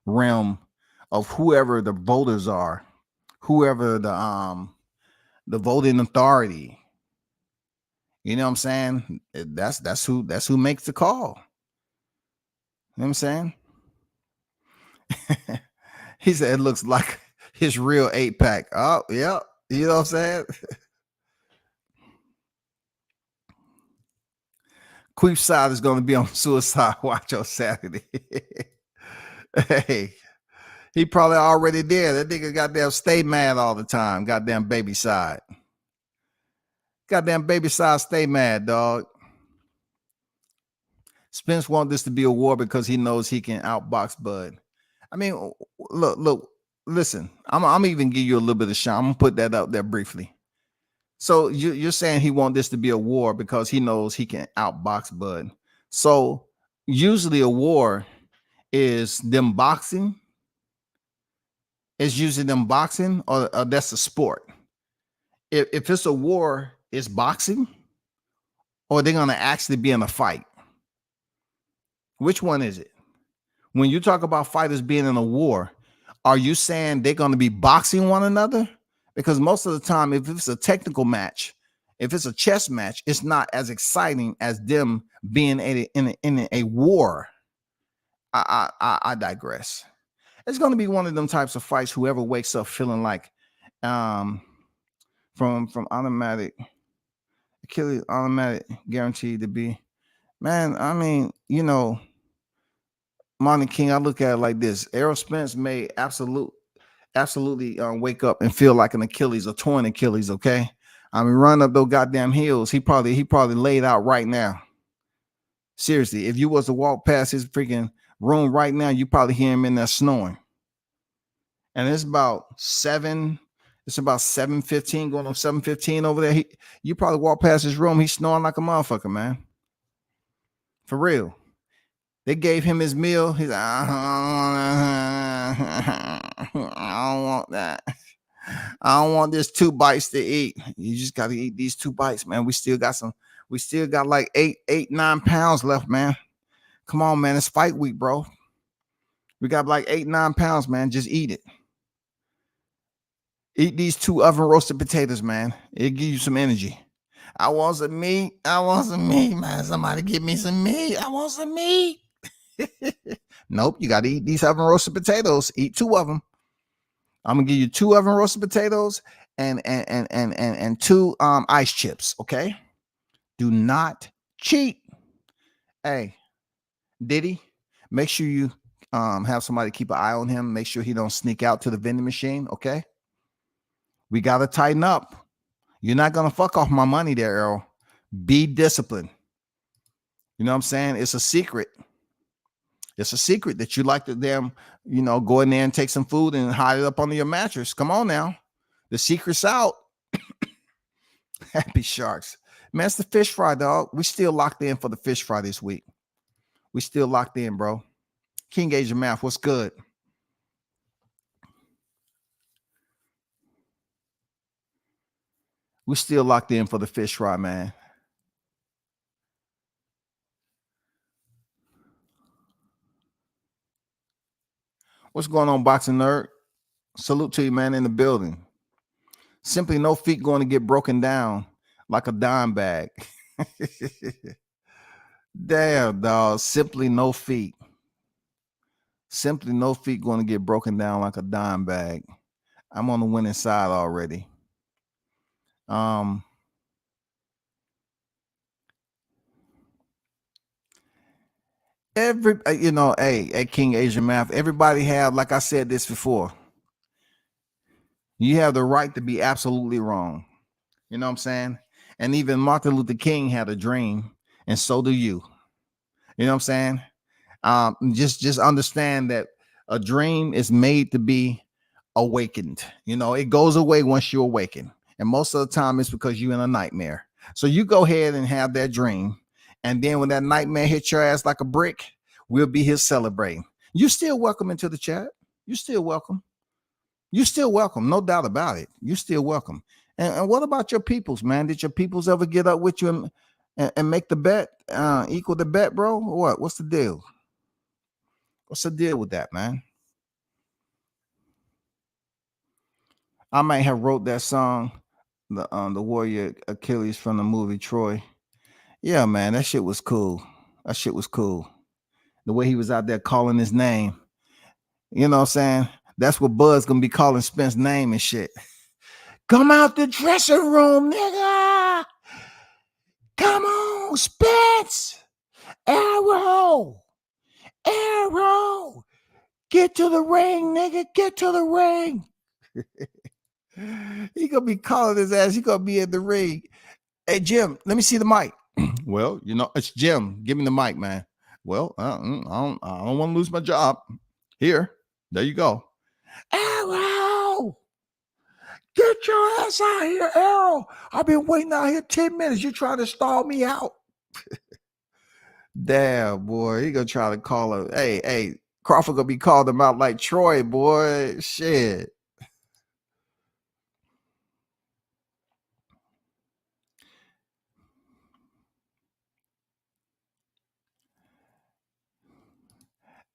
realm of whoever the voters are, whoever the voting authority, you know what I'm saying? That's who makes the call. You know what I'm saying? He said it looks like his real 8-pack. Oh, yeah. You know what I'm saying? Queefside is going to be on Suicide Watch on Saturday. Hey, he probably already there. That nigga goddamn stay mad all the time. Goddamn baby side. Goddamn baby side stay mad, dog. Spence wants this to be a war because he knows he can outbox Bud. I mean, look, listen. I'm even give you a little bit of shot. I'm gonna put that out there briefly. So you're saying he wants this to be a war because he knows he can outbox Bud. So usually a war is them boxing. It's usually them boxing, or that's a sport. If it's a war, it's boxing, or they're gonna actually be in a fight. Which one is it? When you talk about fighters being in a war, are you saying they're going to be boxing one another? Because most of the time, if it's a technical match, if it's a chess match, it's not as exciting as them being in a war. I digress. It's going to be one of them types of fights. Whoever wakes up feeling like from automatic Achilles automatic guaranteed to be, man. I mean, you know, Monty King, I look at it like this. Errol Spence may absolutely wake up and feel like an Achilles, a torn Achilles, okay? I mean, run up those goddamn hills. He probably laid out right now. Seriously, if you was to walk past his freaking room right now, you probably hear him in there snoring. And it's about 7:15, going on 7:15 over there. You probably walk past his room, he's snoring like a motherfucker, man. For real. They gave him his meal. He's like, I don't want that. I don't want this 2 bites to eat. You just got to eat these 2 bites, man. We still got like 9 pounds left, man. Come on, man. It's fight week, bro. We got like 9 pounds, man. Just eat it. Eat these 2 oven roasted potatoes, man. It'll give you some energy. I want some meat. Man. Somebody give me some meat. I want some meat. Nope, you got to eat these oven roasted potatoes. Eat 2 of them. I'm gonna give you 2 oven roasted potatoes and 2 ice chips. Okay, do not cheat. Hey, Diddy, make sure you have somebody keep an eye on him. Make sure he don't sneak out to the vending machine. Okay, we gotta tighten up. You're not gonna fuck off my money there, Errol. Be disciplined. You know what I'm saying? It's a secret. It's a secret that you like to them, go in there and take some food and hide it up under your mattress. Come on now. The secret's out. Happy Sharks. Man, it's the fish fry, dog. We still locked in for the fish fry this week. We still locked in, bro. King Asia Math, what's good? We still locked in for the fish fry, man. What's going on, Boxing Nerd? Salute to you, man, in the building. Simply no feet going to get broken down like a dime bag. Damn, dog. Simply no feet. Simply no feet going to get broken down like a dime bag. I'm on the winning side already. Hey, King Asia Math, everybody have, like I said this before, you have the right to be absolutely wrong. You know what I'm saying? And even Martin Luther King had a dream, and so do you. You know what I'm saying? Just understand that a dream is made to be awakened. It goes away once you awaken. And most of the time it's because you're in a nightmare. So you go ahead and have that dream. And then when that nightmare hits your ass like a brick, we'll be here celebrating. You still welcome into the chat. You still welcome. You still welcome. No doubt about it. You still welcome. And what about your peoples, man? Did your peoples ever get up with you and make the bet, equal the bet, bro? Or what? What's the deal? What's the deal with that, man? I might have wrote that song, the Warrior Achilles from the movie Troy. Yeah, man, that shit was cool. That shit was cool. The way he was out there calling his name. You know what I'm saying? That's what Bud's gonna be calling Spence's name and shit. Come out the dressing room, nigga. Come on, Spence. Arrow. Get to the ring, nigga. Get to the ring. He gonna be calling his ass. He gonna be in the ring. Hey, Jim, let me see the mic. Well, it's Jim. Give me the mic, man. Well, I don't want to lose my job. Here, there you go. Arrow, get your ass out here, Arrow. I've been waiting out here 10 minutes. You trying to stall me out? Damn, boy, he gonna try to call him. Hey, Crawford gonna be calling him out like Troy, boy. Shit.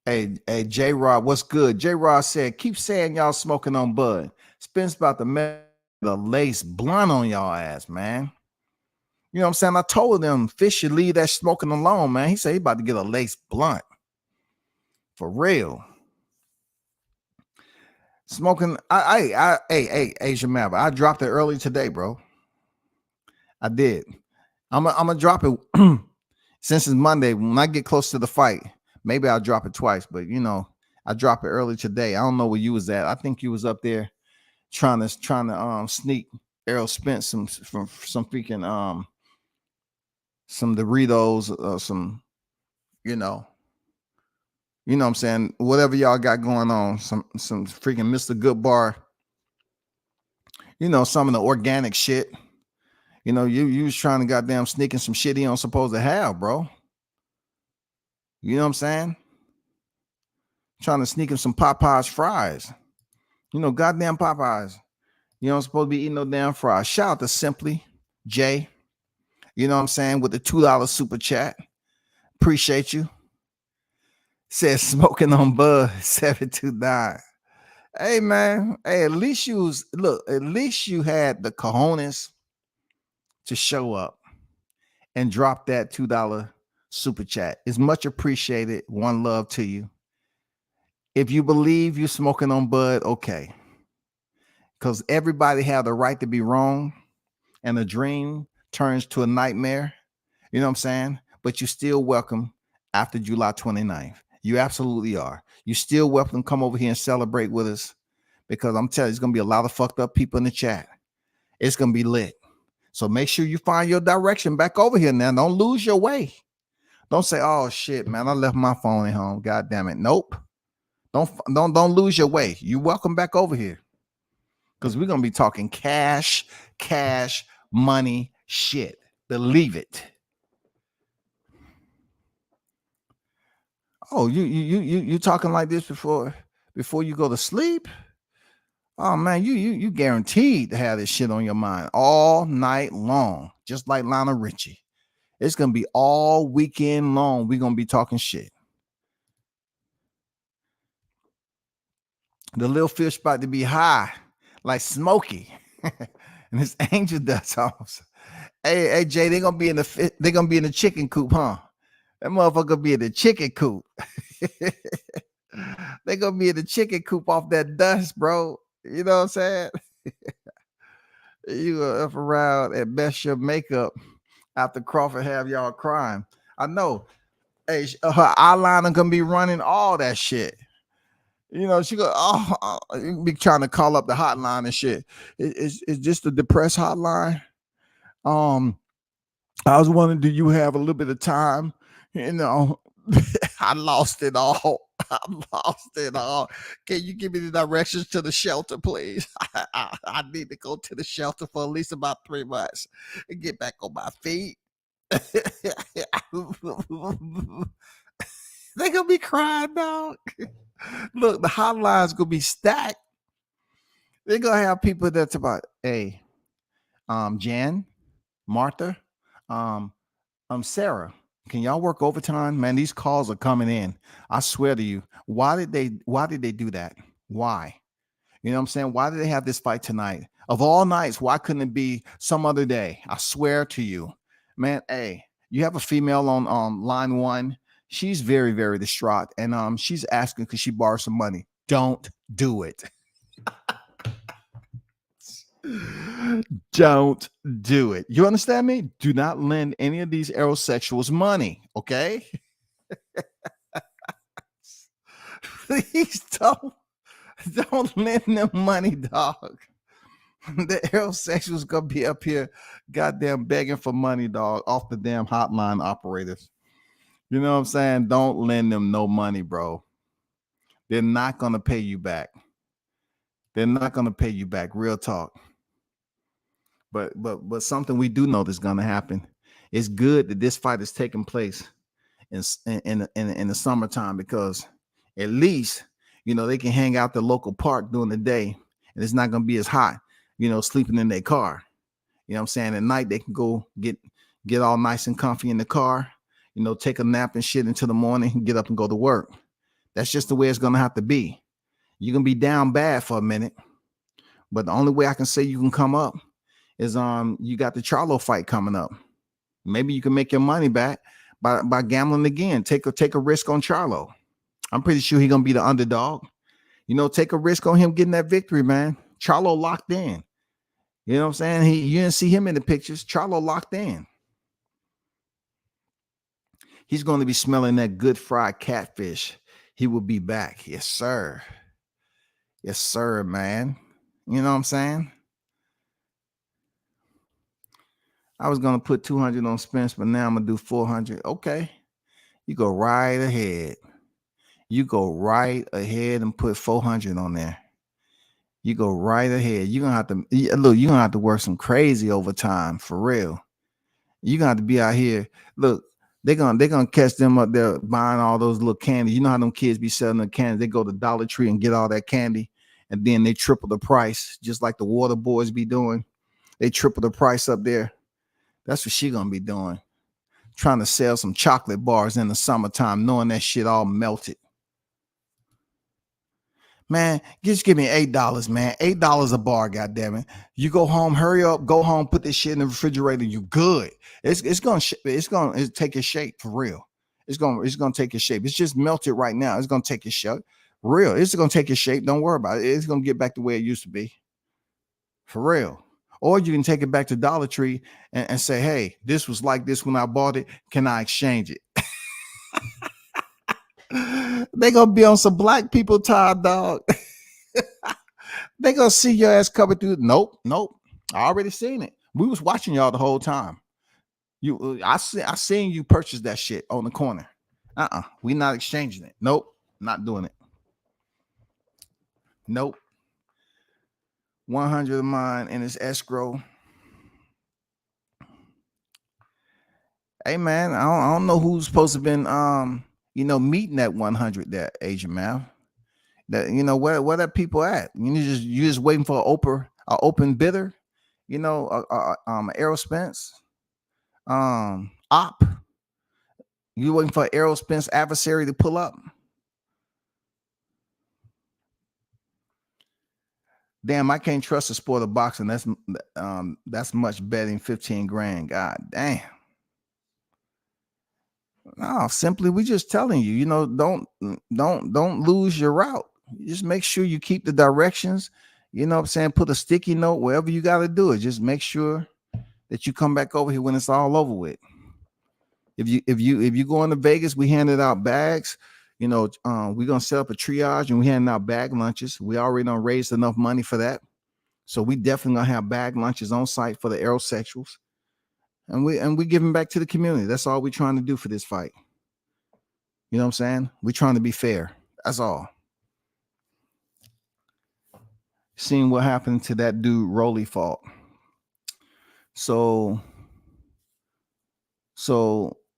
Hey, J Rod, what's good? J Rod said, keep saying y'all smoking on bud. Spence about to make the lace blunt on y'all ass, man. You know what I'm saying? I told them Fish should leave that smoking alone, man. He said he about to get a lace blunt. For real. Smoking. Hey, Asian Maverick. I dropped it early today, bro. I did. I'm gonna drop it since it's Monday. When I get close to the fight, maybe I'll drop it twice. But you know, I dropped it early today. I don't know where you was at. I think you was up there trying to sneak Errol Spence some freaking some Doritos, some you know what I'm saying, whatever y'all got going on, some freaking Mr. Good Bar, some of the organic shit. You was trying to goddamn sneaking some shit he don't supposed to have, bro. You know what I'm saying? Trying to sneak him some Popeyes fries. Goddamn Popeyes. You don't supposed to be eating no damn fries. Shout out to Simply Jay. You know what I'm saying? With the $2 super chat. Appreciate you. Says smoking on bud 729. Hey man. Hey, at least you had the cojones to show up and drop that $2 super chat. It's much appreciated. One love to you. If you believe you're smoking on bud, okay. Because everybody have the right to be wrong, and a dream turns to a nightmare. You know what I'm saying? But you're still welcome after July 29th. You absolutely are. You still welcome to come over here and celebrate with us, because I'm telling you, there's going to be a lot of fucked up people in the chat. It's going to be lit. So make sure you find your direction back over here now. Don't lose your way. Don't say, oh shit, man, I left my phone at home. God damn it. Nope. Don't lose your way. You welcome back over here, because we're gonna be talking cash, money, shit. Believe it. Oh, you talking like this before you go to sleep? Oh man, you guaranteed to have this shit on your mind all night long, just like Lionel Richie. It's gonna be all weekend long. We're gonna be talking shit. The little fish about to be high, like Smokey, and his angel dust off. Hey, Jay, they're gonna be in the chicken coop, huh? That motherfucker be in the chicken coop. They're gonna be in the chicken coop off that dust, bro. You know what I'm saying? You gonna up around and mess your makeup after Crawford have y'all crying. I know. Hey, her eyeliner gonna be running all that shit. She go, be trying to call up the hotline and shit. Is this the depressed hotline? I was wondering, do you have a little bit of time? I lost it all. Can you give me the directions to the shelter, please? I need to go to the shelter for at least about 3 months and get back on my feet. They gonna be crying, dog. Look, the hotline's gonna be stacked. They're gonna have people that's about, hey, Jan, Martha, Sarah, can y'all work overtime? Man, these calls are coming in. I swear to you. Why did they do that? Why? You know what I'm saying? Why did they have this fight tonight? Of all nights, why couldn't it be some other day? I swear to you, man. Hey, you have a female on line one. She's very, very distraught, and she's asking because she borrowed some money. Don't do it. Don't do it. You understand me? Do not lend any of these aerosexuals money, okay? Please don't lend them money, dog. The aerosexuals gonna be up here goddamn begging for money, dog, off the damn hotline operators. You know what I'm saying? Don't lend them no money, bro. They're not gonna pay you back. They're not gonna pay you back. Real talk. But something we do know that's gonna happen. It's good that this fight is taking place in the summertime, because at least they can hang out the local park during the day, and it's not gonna be as hot. Sleeping in their car. You know what I'm saying? At night they can go get all nice and comfy in the car. Take a nap and shit until the morning, get up and go to work. That's just the way it's gonna have to be. You're gonna be down bad for a minute, but the only way I can say you can come up is you got the Charlo fight coming up. Maybe you can make your money back by gambling again. Take a risk on Charlo. I'm pretty sure he's gonna be the underdog. Take a risk on him getting that victory, man. Charlo locked in. You know what I'm saying? You didn't see him in the pictures. Charlo locked in. He's going to be smelling that good fried catfish. He will be back. Yes, sir. Yes, sir, man. You know what I'm saying? I was going to put 200 on Spence, but now I'm going to do 400. Okay. You go right ahead. You go right ahead and put 400 on there. You go right ahead. You're going to have to work some crazy overtime for real. You're going to have to be out here. Look, they're gonna catch them up there buying all those little candy. You know how them kids be selling the candy. They go to Dollar Tree and get all that candy, and then they triple the price, just like the water boys be doing. They triple the price up there. That's what she gonna be doing. Trying to sell some chocolate bars in the summertime, knowing that shit all melted. Man, just give me $8, man. $8 a bar, goddammit. You go home, hurry up, go home, put this shit in the refrigerator. You good. It's gonna take its shape for real. It's gonna take its shape. It's just melted right now. It's gonna take its shape. Real. It's gonna take its shape. Don't worry about it. It's gonna get back the way it used to be. For real. Or you can take it back to Dollar Tree and say, hey, this was like this when I bought it. Can I exchange it? They gonna be on some black people time, dog. They gonna see your ass coming through. Nope. I already seen it. We was watching y'all the whole time. I seen you purchase that shit on the corner. We not exchanging it. Nope, not doing it. Nope. 100 of mine in his escrow. Hey man, I don't know who's supposed to been meeting that 100 that Asian man. That where that people at? You just waiting for an open bidder, Errol Spence, op. You waiting for Errol Spence adversary to pull up? Damn, I can't trust the sport of boxing. That's much betting. 15 grand. God damn. No, simply we just telling you, don't lose your route. Just make sure you keep the directions. You know what I'm saying? Put a sticky note wherever you got to do it. Just make sure that you come back over here when it's all over with. If you go into Vegas, we handed out bags. We're gonna set up a triage and we handing out bag lunches. We already done raised enough money for that, so we definitely gonna have bag lunches on site for the aerosexuals, and we giving back to the community. That's all we're trying to do for this fight. You know what I'm saying? We're trying to be fair. That's all. Seeing what happened to that dude Rolly fought. So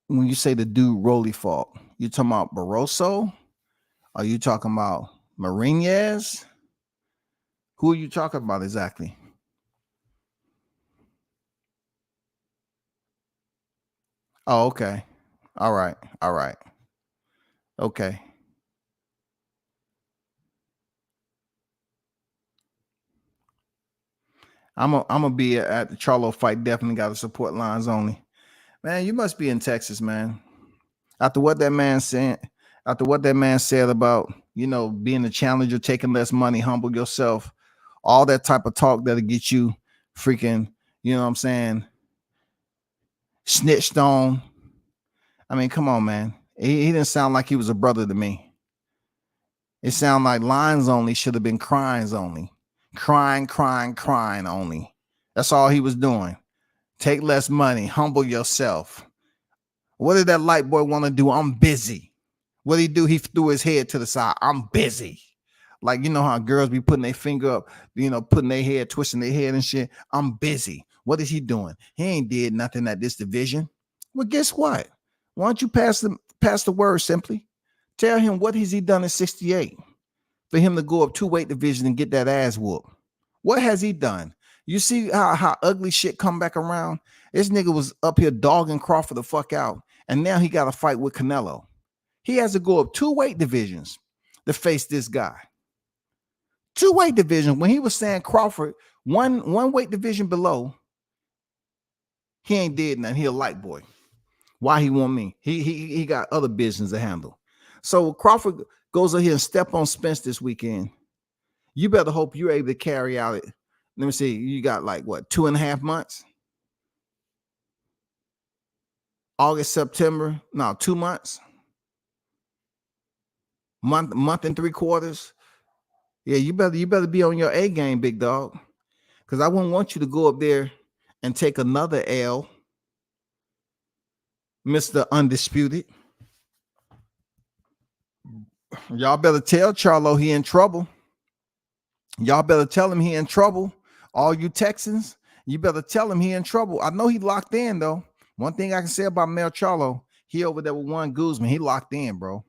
when you say the dude Rolly fought, you talking about Barroso? Are you talking about Marinez? Who are you talking about exactly? Oh, okay. All right. Okay. I'm gonna be at the Charlo fight. Definitely got to support lines only. Man, you must be in Texas, man. After what that man said about, being a challenger, taking less money, humble yourself, all that type of talk that'll get you freaking, you know what I'm saying, snitched on. I mean, come on, man. He didn't sound like he was a brother to me. It sounded like lines only should have been cryings only. Crying only. That's all he was doing. Take less money, humble yourself. What did that light boy want to do? I'm busy. What did he do? He threw his head to the side. I'm busy. Like, you know how girls be putting their finger up, putting their head, twisting their head and shit. I'm busy. What is he doing? He ain't did nothing at this division. Well, guess what? Why don't you pass the word simply? Tell him what has he done at 68 for him to go up 2 weight division and get that ass whooped. What has he done? You see how ugly shit come back around? This nigga was up here dogging Crawford the fuck out, and now he got a fight with Canelo. He has to go up 2 weight divisions to face this guy. 2 weight divisions. When he was saying Crawford, one weight division below, he ain't did nothing. He a light boy. Why he want me? He got other business to handle. So Crawford goes out here and step on Spence this weekend. You better hope you're able to carry out it. Let me see. You got like what, 2.5 months? August, September. No, 2 months. Month and 3 quarters. Yeah, you better be on your A game, big dog. Because I wouldn't want you to go up there and take another L, Mr. Undisputed. Y'all better tell Charlo he in trouble. Y'all better tell him he in trouble. All you Texans, you better tell him he in trouble. I know he locked in, though. One thing I can say about Mel Charlo, he over there with one Guzman. He locked in, bro.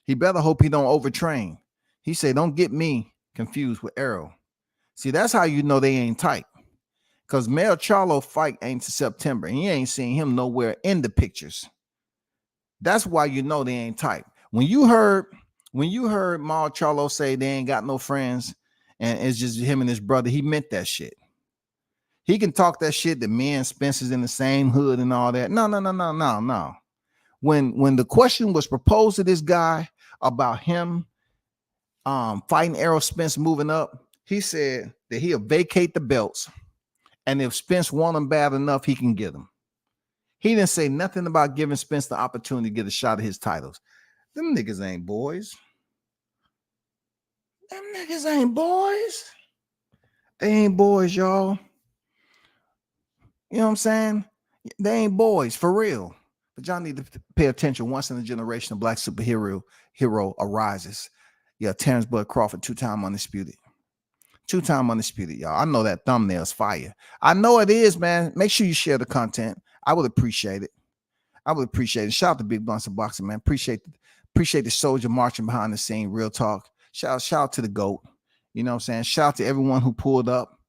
He better hope he don't overtrain. He said, don't get me confused with Errol. See, that's how you know they ain't tight. Because Mel Charlo fight ain't to September. And you ain't seen him nowhere in the pictures. That's why you know they ain't tight. When you heard Mal Charlo say they ain't got no friends and it's just him and his brother, he meant that shit. He can talk that shit that me and Spencer's in the same hood and all that. No. When the question was proposed to this guy about him fighting Errol Spence moving up, he said that he'll vacate the belts, and if Spence want him bad enough, he can get them. He didn't say nothing about giving Spence the opportunity to get a shot at his titles. Them niggas ain't boys. Them niggas ain't boys. They ain't boys, y'all. You know what I'm saying? They ain't boys, for real. But y'all need to pay attention. Once in a generation, a black superhero arises. Yeah, Terrence Bud Crawford, 2-time undisputed. 2-time undisputed, y'all. I know that thumbnail's fire. I know it is, man. Make sure you share the content. I would appreciate it. Shout out to Big Blunts of Boxing, man. Appreciate the soldier marching behind the scene. Real talk. Shout out to the GOAT. You know what I'm saying? Shout out to everyone who pulled up.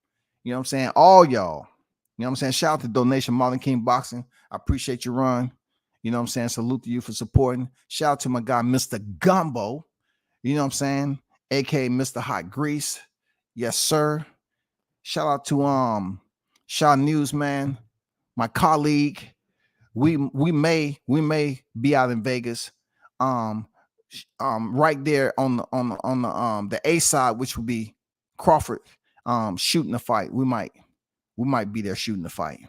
You know what I'm saying? All y'all. You know what I'm saying? Shout out to Donation Marlon King Boxing. I appreciate your run. You know what I'm saying? Salute to you for supporting. Shout out to my guy, Mr. Gumbo. You know what I'm saying? AKA Mr. Hot Grease. Yes, sir. Shout out to Shaw News, man. My colleague. We may be out in Vegas. Right there on the A side, which would be Crawford shooting the fight. We might be there shooting the fight.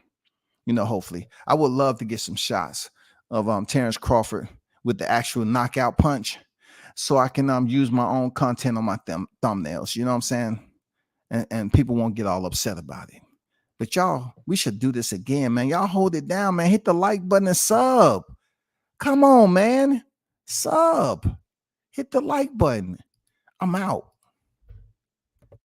You know, hopefully. I would love to get some shots of Terrence Crawford with the actual knockout punch, so I can use my own content on my thumbnails. You know what I'm saying? And people won't get all upset about it. But y'all, we should do this again, man. Y'all hold it down, man. Hit the like button and sub. Come on, man. Sub. Hit the like button. I'm out.